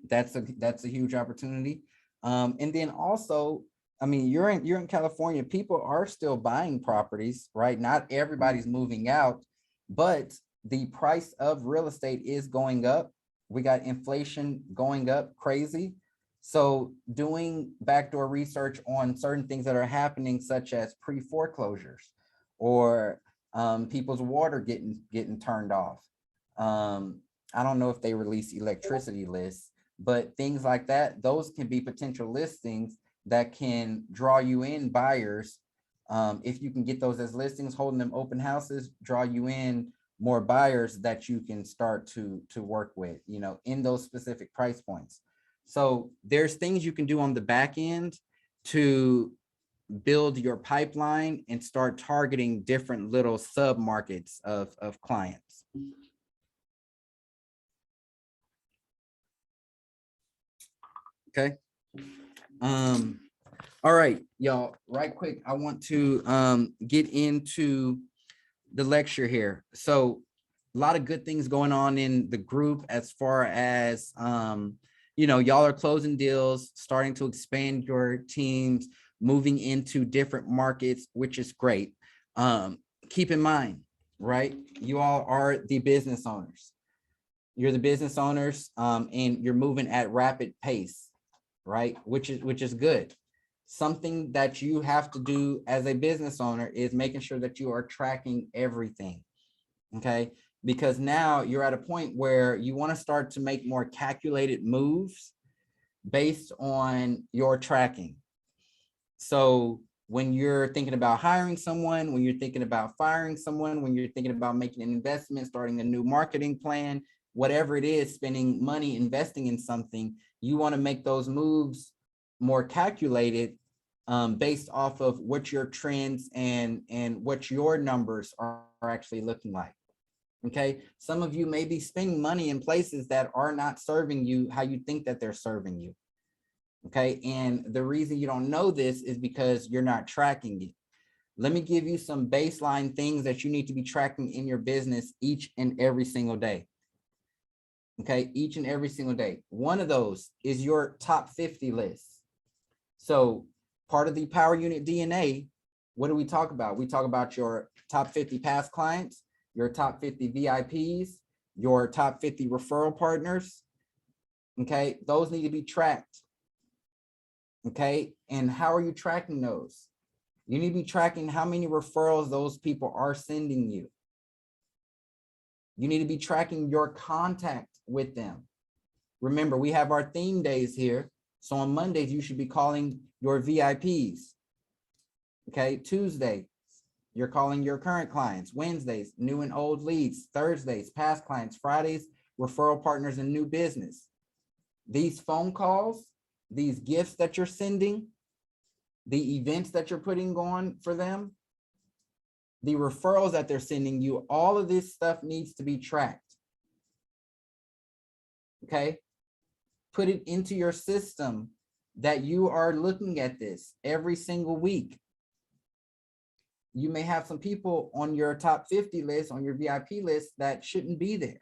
that's a huge opportunity. And then also, I mean, you're in California, people are still buying properties, right? Not everybody's moving out, but the price of real estate is going up. We got inflation going up crazy. So doing backdoor research on certain things that are happening, such as pre-foreclosures or people's water getting turned off. I don't know if they release electricity lists, but things like that, those can be potential listings that can draw you in buyers. If you can get those as listings, holding them open houses, draw you in more buyers that you can start to work with, you know, in those specific price points. So there's things you can do on the back end to build your pipeline and start targeting different little sub markets of clients. Okay. All right, y'all, right quick, I want to get into the lecture here. So a lot of good things going on in the group as far as you know, y'all are closing deals, starting to expand your teams, moving into different markets, which is great. Keep in mind, right? You all are the business owners. You're the business owners, and you're moving at rapid pace, right? Which is good. Something that you have to do as a business owner is making sure that you are tracking everything, okay? Because now you're at a point where you want to start to make more calculated moves based on your tracking. So when you're thinking about hiring someone, when you're thinking about firing someone, when you're thinking about making an investment, starting a new marketing plan, whatever it is, spending money, investing in something, you want to make those moves more calculated based off of what your trends and what your numbers are actually looking like. Okay, some of you may be spending money in places that are not serving you how you think that they're serving you. Okay, and the reason you don't know this is because you're not tracking it. Let me give you some baseline things that you need to be tracking in your business each and every single day. Okay, each and every single day. One of those is your top 50 list. So part of the Power Unit DNA, what do we talk about? We talk about your top 50 past clients, your top 50 VIPs, your top 50 referral partners. Okay, those need to be tracked. Okay, and how are you tracking those? You need to be tracking how many referrals those people are sending you. You need to be tracking your contact with them. Remember, we have our theme days here. So on Mondays, you should be calling your VIPs. Okay, Tuesday, you're calling your current clients. Wednesdays, new and old leads. Thursdays, past clients. Fridays, referral partners and new business. These phone calls, these gifts that you're sending, the events that you're putting on for them, the referrals that they're sending you, all of this stuff needs to be tracked. Okay, put it into your system that you are looking at this every single week. You may have some people on your top 50 list, on your VIP list, that shouldn't be there.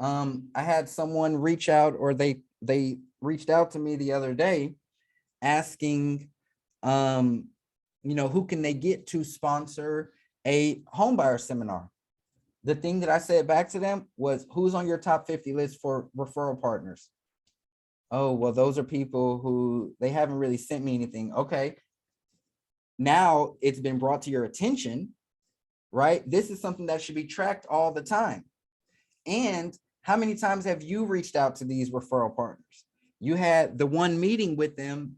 I had someone reach out, or they reached out to me the other day asking, you know, who can they get to sponsor a homebuyer seminar? the thing that I said back to them was, who's on your top 50 list for referral partners? Oh, well, those are people who they haven't really sent me anything. Okay. Now it's been brought to your attention, right? This is something that should be tracked all the time. And how many times have you reached out to these referral partners? You had the one meeting with them,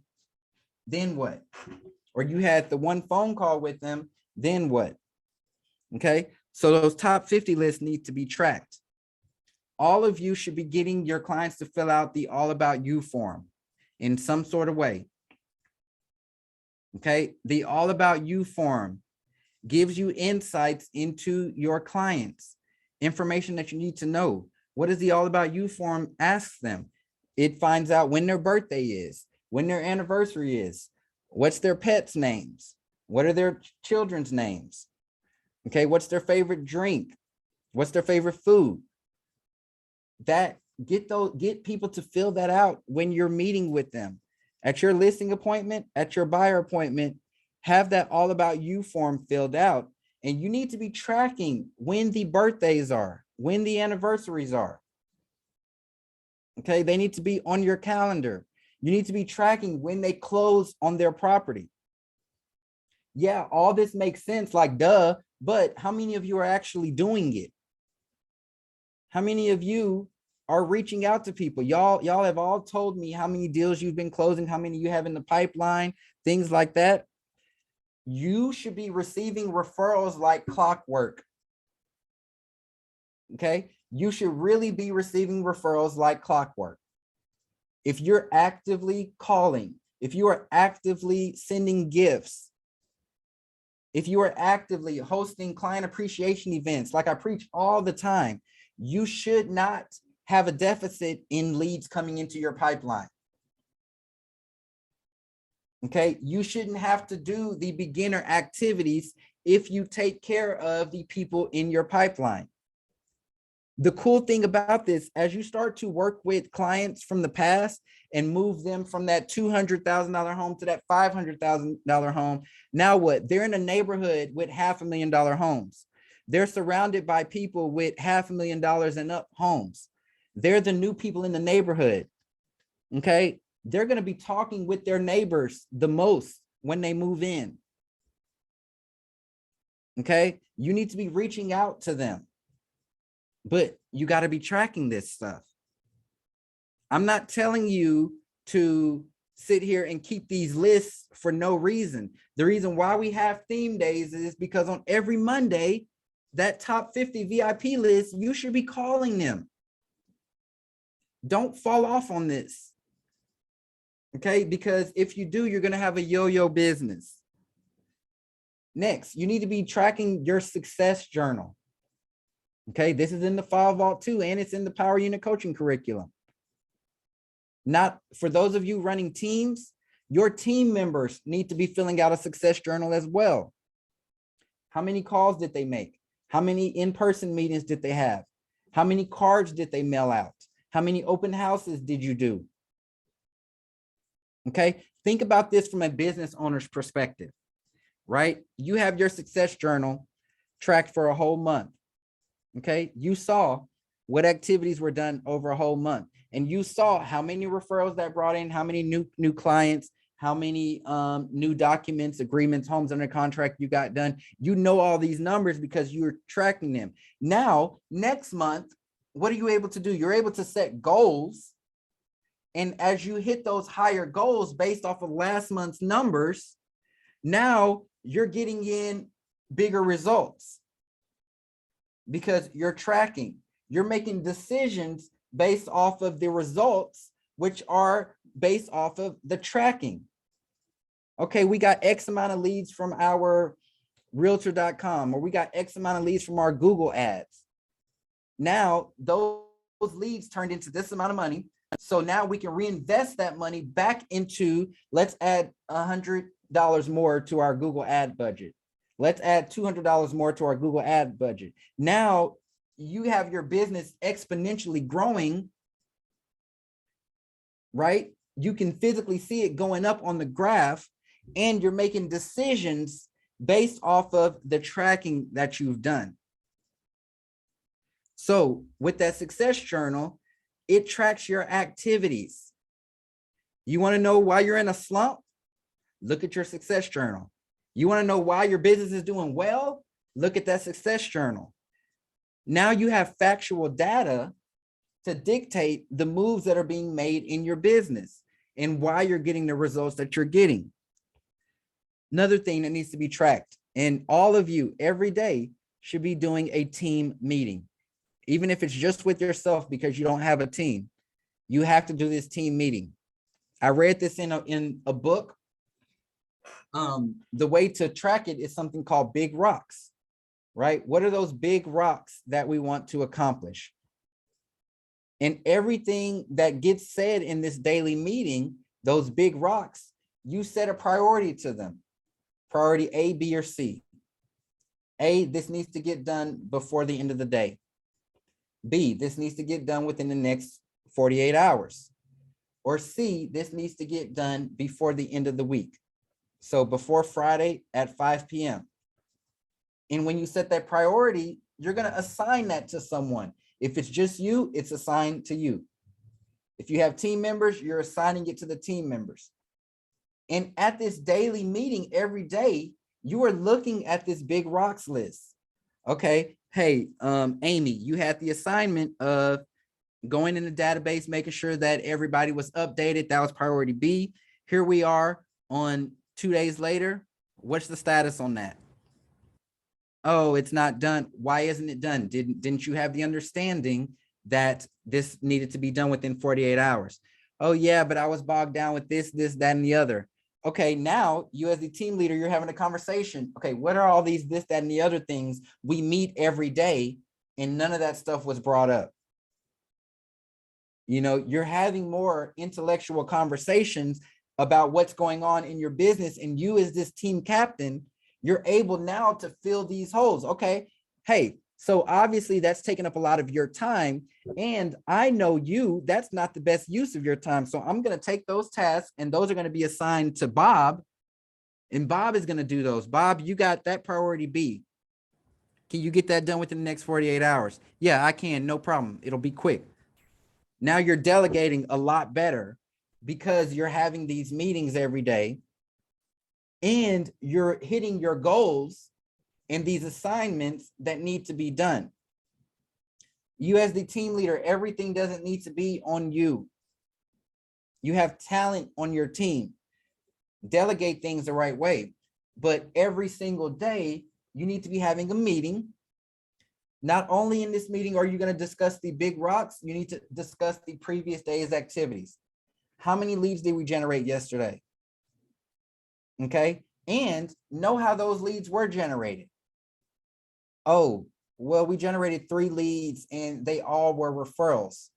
then what? Or you had the one phone call with them, then what? Okay, so those top 50 lists need to be tracked. All of you should be getting your clients to fill out the All About You form in some sort of way. Okay, the All About You form gives you insights into your clients, information that you need to know. What does the All About You form ask them? It finds out when their birthday is, when their anniversary is, what's their pets' names, what are their children's names, okay, what's their favorite drink, what's their favorite food. That get people to fill that out when you're meeting with them. At your listing appointment, at your buyer appointment, have that All About You form filled out. And you need to be tracking when the birthdays are, when the anniversaries are. Okay, they need to be on your calendar. You need to be tracking when they close on their property. Yeah, all this makes sense, like duh, but how many of you are actually doing it? How many of you are reaching out to people? Y'all have all told me how many deals you've been closing, how many you have in the pipeline, things like that. You should be receiving referrals like clockwork. Okay, you should really be receiving referrals like clockwork. If you're actively calling, if you are actively sending gifts, if you are actively hosting client appreciation events, like I preach all the time, you should not have a deficit in leads coming into your pipeline. Okay, you shouldn't have to do the beginner activities if you take care of the people in your pipeline. The cool thing about this, as you start to work with clients from the past and move them from that $200,000 home to that $500,000 home, now what? They're in a neighborhood with $500,000 homes. They're surrounded by people with $500,000 and up homes. They're the new people in the neighborhood. Okay, they're going to be talking with their neighbors the most when they move in. Okay, you need to be reaching out to them. But you got to be tracking this stuff. I'm not telling you to sit here and keep these lists for no reason. The reason why we have theme days is because on every Monday, that top 50 VIP list, you should be calling them. Don't fall off on this. Okay, because if you do, you're going to have a yo-yo business. Next, you need to be tracking your success journal. Okay, this is in the File Vault too, and it's in the Power Unit coaching curriculum. Not for those of you running teams, your team members need to be filling out a success journal as well. How many calls did they make? How many in-person meetings did they have? How many cards did they mail out? How many open houses did you do? Okay, think about this from a business owner's perspective, right? You have your success journal tracked for a whole month. Okay, you saw what activities were done over a whole month, and you saw how many referrals that brought in, how many new clients, how many new documents, agreements, homes under contract you got done. You know all these numbers because you're tracking them. Now, next month, what are you able to do? You're able to set goals. And as you hit those higher goals based off of last month's numbers, now you're getting in bigger results. Because you're tracking, you're making decisions based off of the results, which are based off of the tracking. Okay, we got X amount of leads from our realtor.com, or we got X amount of leads from our Google ads. Now, those leads turned into this amount of money. So now we can reinvest that money back into, let's add $100 more to our Google ad budget. Let's add $200 more to our Google ad budget. Now you have your business exponentially growing, right? You can physically see it going up on the graph, and you're making decisions based off of the tracking that you've done. So with that success journal, it tracks your activities. You want to know why you're in a slump? Look at your success journal. You want to know why your business is doing well? Look at that success journal. Now you have factual data to dictate the moves that are being made in your business and why you're getting the results that you're getting. Another thing that needs to be tracked, and all of you every day should be doing a team meeting. Even if it's just with yourself because you don't have a team, you have to do this team meeting. I read this in a book. The way to track it is something called big rocks, right? What are those big rocks that we want to accomplish? And everything that gets said in this daily meeting, those big rocks, you set a priority to them. Priority A, B, or C. A, this needs to get done before the end of the day. B, this needs to get done within the next 48 hours. Or C, this needs to get done before the end of the week. So before Friday at 5 p.m. And when you set that priority, you're going to assign that to someone. If it's just you, it's assigned to you. If you have team members, you're assigning it to the team members. And at this daily meeting every day, you are looking at this big rocks list. Okay, hey, Amy, you had the assignment of going in the database, making sure that everybody was updated. That was priority B. Here we are on 2 days later. What's the status on that? Oh, it's not done. Why isn't it done? Didn't you have the understanding that this needed to be done within 48 hours? Oh yeah, but I was bogged down with this, that, and the other. Okay, now you as the team leader, you're having a conversation. Okay, what are all these, this, that, and the other things? We meet every day and none of that stuff was brought up. You know, you're having more intellectual conversations about what's going on in your business, and you as this team captain, you're able now to fill these holes. Okay, hey, so obviously that's taking up a lot of your time, and I know you, that's not the best use of your time. So I'm going to take those tasks and those are going to be assigned to Bob, and Bob is going to do those. Bob, you got that priority B. Can you get that done within the next 48 hours? Yeah, I can, no problem. It'll be quick. Now you're delegating a lot better because you're having these meetings every day and you're hitting your goals and these assignments that need to be done. You as the team leader, everything doesn't need to be on you. You have talent on your team. Delegate things the right way, but every single day you need to be having a meeting. Not only in this meeting are you going to discuss the big rocks, you need to discuss the previous day's activities. How many leads did we generate yesterday? Okay, and know how those leads were generated. Oh, well, we generated 3 leads and they all were referrals.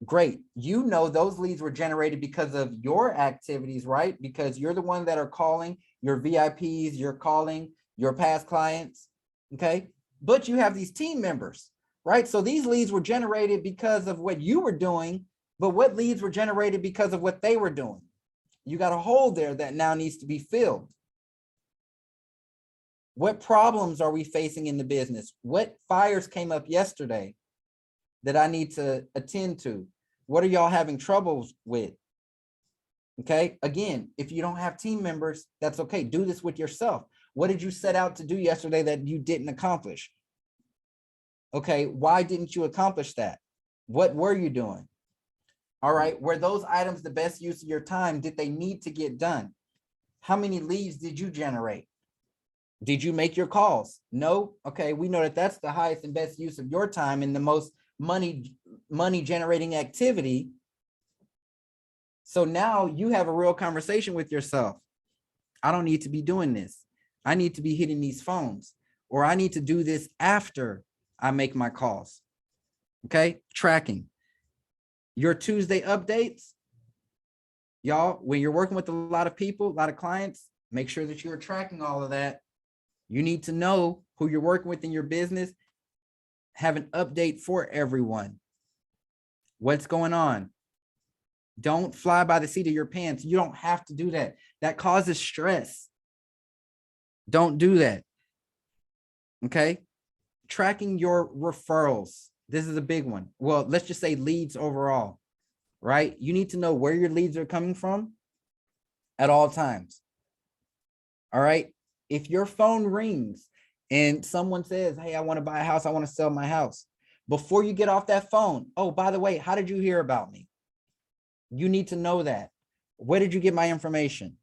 Great. You know those leads were generated because of your activities, right? Because you're the one that are calling your VIPs, you're calling your past clients, okay? But you have these team members, right? So these leads were generated because of what you were doing, but what leads were generated because of what they were doing? You got a hole there that now needs to be filled. What problems are we facing in the business? What fires came up yesterday that I need to attend to? What are y'all having troubles with? Okay, again, if you don't have team members, that's okay. Do this with yourself. What did you set out to do yesterday that you didn't accomplish? Okay, why didn't you accomplish that? What were you doing? All right, were those items the best use of your time? Did they need to get done? How many leads did you generate? Did you make your calls? No? Okay, we know that that's the highest and best use of your time and the most money generating activity. So now you have a real conversation with yourself. I don't need to be doing this. I need to be hitting these phones, or I need to do this after I make my calls. Okay, tracking. Your Tuesday updates, y'all, when you're working with a lot of people, a lot of clients, make sure that you're tracking all of that. You need to know who you're working with in your business. Have an update for everyone. What's going on? Don't fly by the seat of your pants. You don't have to do that. That causes stress. Don't do that. Okay. tracking your referrals. This is a big one. Well, let's just say leads overall, right? You need to know where your leads are coming from at all times. All right. If your phone rings and someone says, hey, I want to buy a house, I want to sell my house, before you get off that phone, oh, by the way, how did you hear about me? You need to know that. Where did you get my information?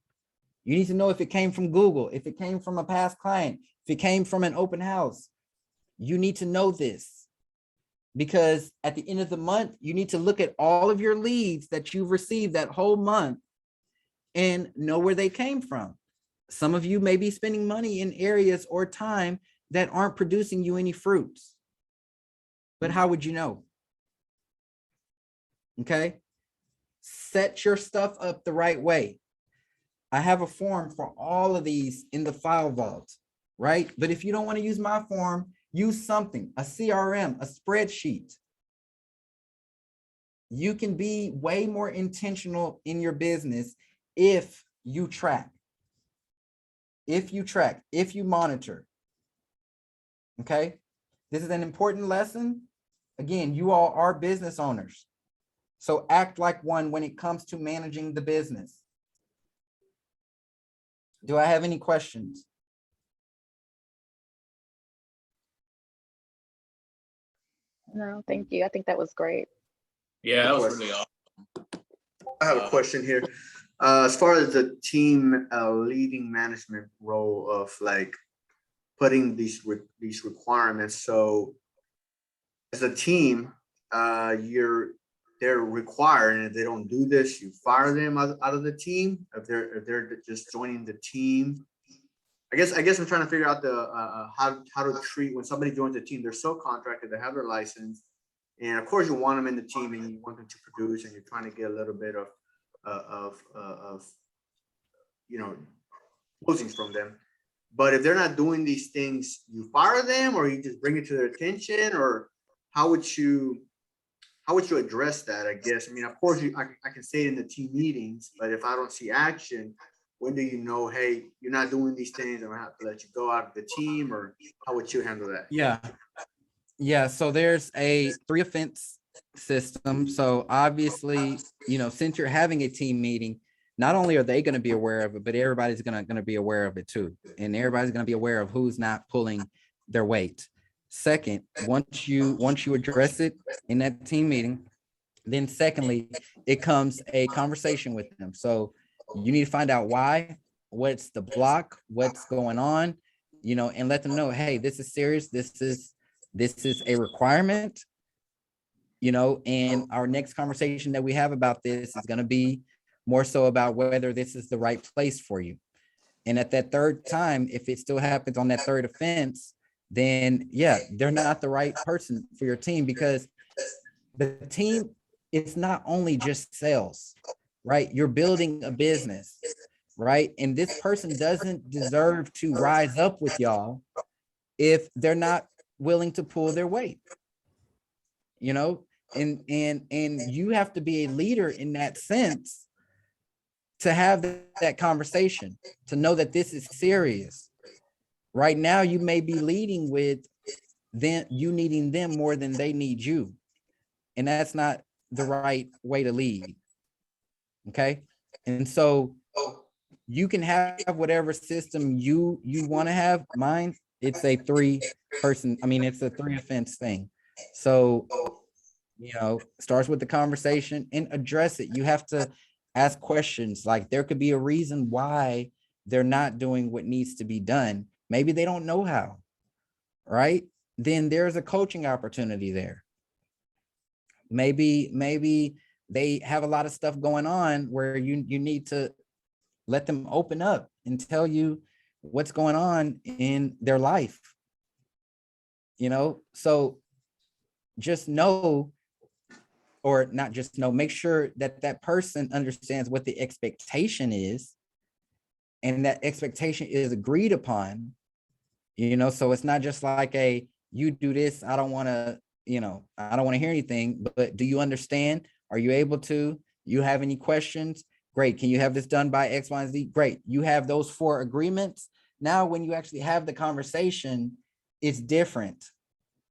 You need to know if it came from Google, if it came from a past client, if it came from an open house. You need to know this, because at the end of the month, you need to look at all of your leads that you've received that whole month and know where they came from. Some of you may be spending money in areas or time that aren't producing you any fruits. But how would you know? Okay. Set your stuff up the right way. I have a form for all of these in the file vault, right? But if you don't want to use my form, use something, a CRM, a spreadsheet. You can be way more intentional in your business if you track. If you monitor. Okay. This is an important lesson. Again, you all are business owners. So act like one when it comes to managing the business. Do I have any questions? No, thank you. I think that was great. Yeah, that was really awesome. I have a question here. As far as the team leading management role of like putting these requirements. So as a team, they're required, and if they don't do this, you fire them out of the team. If they're just joining the team, I guess I'm trying to figure out the how to treat when somebody joins the team. They're subcontracted, they have their license, and of course you want them in the team and you want them to produce, and you're trying to get a little bit of closings from them. But if they're not doing these things, you fire them, or you just bring it to their attention, or how would you address that? I guess, I mean, of course I can say it in the team meetings, but if I don't see action, when do you know, hey, you're not doing these things, I'm gonna have to let you go out of the team? Or how would you handle that? Yeah. So there's a 3 offense system. So obviously, since you're having a team meeting, not only are they going to be aware of it, but everybody's going to be aware of it too. And everybody's going to be aware of who's not pulling their weight. Second, once you address it in that team meeting, then secondly, it comes a conversation with them. So you need to find out why, what's the block, what's going on, and let them know, hey, this is serious. This is a requirement, and our next conversation that we have about this is going to be more so about whether this is the right place for you. And at that third time, if it still happens on that third offense, then yeah, they're not the right person for your team, because the team, it's not only just sales, right? You're building a business, right? And this person doesn't deserve to rise up with y'all if they're not willing to pull their weight, and you have to be a leader in that sense to have that conversation, to know that this is serious. Right now, you may be leading with them, you needing them more than they need you. And that's not the right way to lead. Okay. And so you can have whatever system you want to have. Mine, it's a 3-person, it's a 3 offense thing. So, starts with the conversation and address it. You have to ask questions. Like, there could be a reason why they're not doing what needs to be done. Maybe they don't know how, right? Then there's a coaching opportunity there. Maybe they have a lot of stuff going on where you need to let them open up and tell you what's going on in their life. So just know, or not just know, make sure that person understands what the expectation is, and that expectation is agreed upon, so it's not just like you do this, I don't want to hear anything, but do you understand? Are you able to? You have any questions? Great. Can you have this done by X, Y, and Z? Great. You have those 4 agreements. Now, when you actually have the conversation, it's different.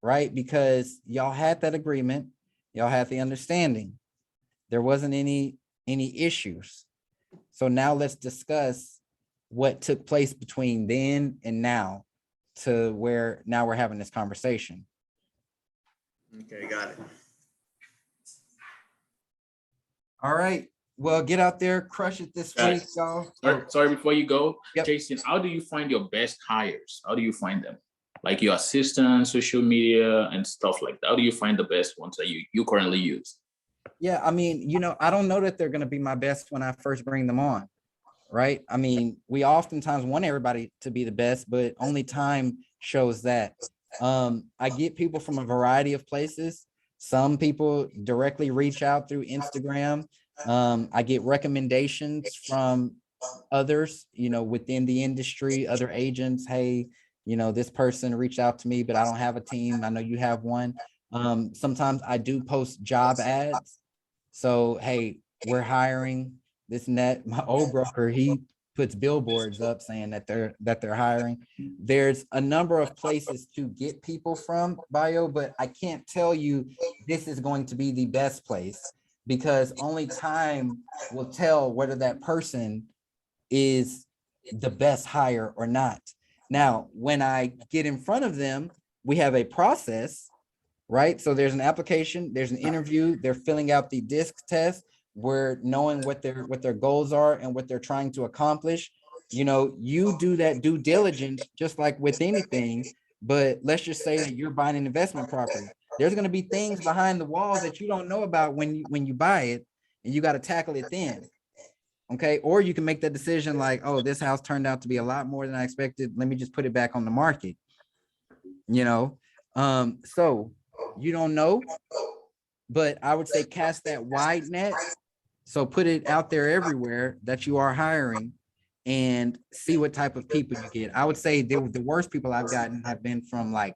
right? Because y'all had that agreement, y'all had the understanding. There wasn't any issues. So now let's discuss what took place between then and now to where now we're having this conversation. Okay, got it. All right. Well, get out there, crush it this Guys, week, y'all. Sorry, before you go, Yep. Jason, how do you find your best hires? How do you find them? Like your assistants, social media and stuff like that. How do you find the best ones that you currently use? Yeah, I mean, you know, I don't know that they're going to be my best when I first bring them on, right? I mean, we oftentimes want everybody to be the best, but only time shows that. I get people from a variety of places. Some people directly reach out through Instagram. I get recommendations from others, you know, within the industry, other agents. Hey, you know, this person reached out to me, but I don't have a team. I know you have one. Sometimes I do post job ads. So, hey, we're hiring this and that. My old broker, he puts billboards up saying that they're hiring. There's a number of places to get people from, Bio, but I can't tell you this is going to be the best place because only time will tell whether that person is the best hire or not. Now, when I get in front of them, we have a process, right? So there's an application, there's an interview, they're filling out the DISC test. We're knowing what their goals are and what they're trying to accomplish. You know, you do that due diligence, just like with anything, but let's just say that you're buying an investment property. There's going to be things behind the walls that you don't know about when you buy it, and you got to tackle it then. Okay. Or you can make that decision like, oh, this house turned out to be a lot more than I expected. Let me just put it back on the market. You know, so you don't know, but I would say cast that wide net. So put it out there everywhere that you are hiring and see what type of people you get. I would say the worst people I've gotten have been from like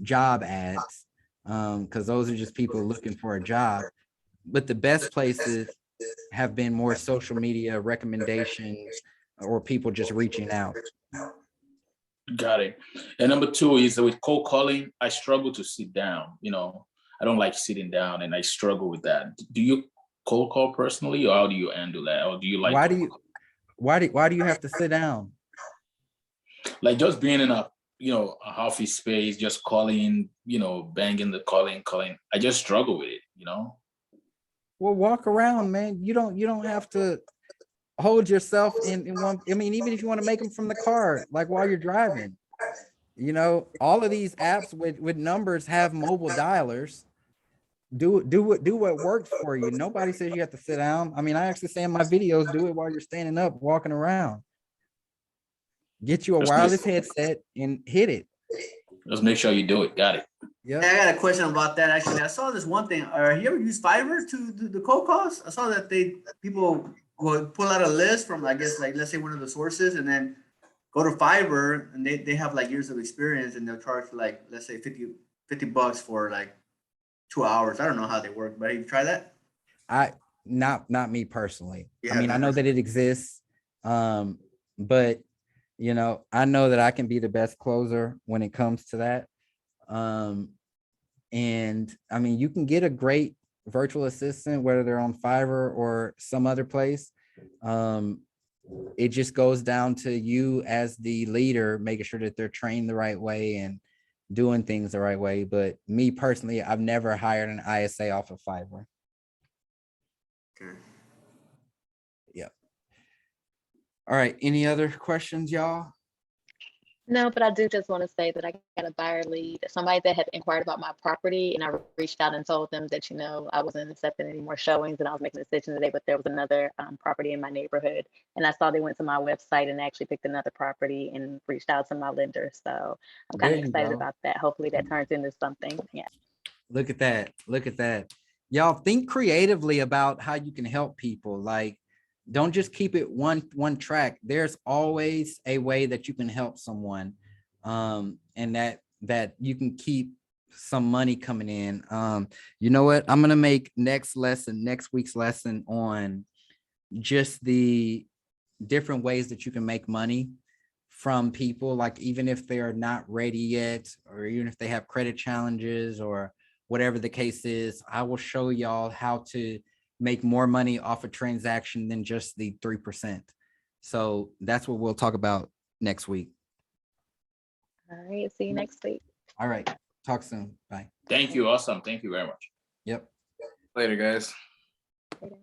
job ads, because those are just people looking for a job. But the best places have been more social media recommendations or people just reaching out. Got it. And number two is that with cold calling, I struggle to sit down. You know, I don't like sitting down and I struggle with that. Do you cold call personally, or how do you handle that? Or do you like Why do you have to sit down? like just being in a office space, just calling, banging the calling. I just struggle with it. Well, walk around, man. You don't have to hold yourself in one. I mean, even if you want to make them from the car, like while you're driving, all of these apps with numbers have mobile dialers. Do what works for you. Nobody says you have to sit down. I mean, I actually say in my videos, do it while you're standing up, walking around. Get you a wireless headset and hit it. Just make sure you do it. Got it. Yeah. I got a question about that. Actually, I saw this one thing. You ever use Fiverr to do the cold calls? I saw that people would pull out a list from, I guess, like, let's say one of the sources, and then go to Fiverr, and they have like years of experience, and they'll charge for like, let's say $50 for like 2 hours. I don't know how they work, but have you tried that? Not me personally. Yeah, I mean, I know that it exists, but I know that I can be the best closer when it comes to that. And I mean, you can get a great virtual assistant, whether they're on Fiverr or some other place. It just goes down to you as the leader, making sure that they're trained the right way and doing things the right way. But me personally, I've never hired an ISA off of Fiverr. Okay. Yep. All right. Any other questions, y'all? No, but I do just want to say that I got a buyer lead, somebody that had inquired about my property, and I reached out and told them that, I wasn't accepting any more showings and I was making a decision today, but there was another property in my neighborhood. And I saw they went to my website and actually picked another property and reached out to my lender. So I'm kind of excited about that. Hopefully that turns into something. Yeah. Look at that. Look at that. Y'all think creatively about how you can help people. Like, don't just keep it one track. There's always a way that you can help someone, and that you can keep some money coming in. You know what? I'm gonna make next week's lesson on just the different ways that you can make money from people, like even if they are not ready yet, or even if they have credit challenges or whatever the case is, I will show y'all how to make more money off a transaction than just the 3%. So that's what we'll talk about next week. All right, see you next week. All right, talk soon. Bye. Thank you. Awesome. Thank you very much. Yep. Later, guys. Later.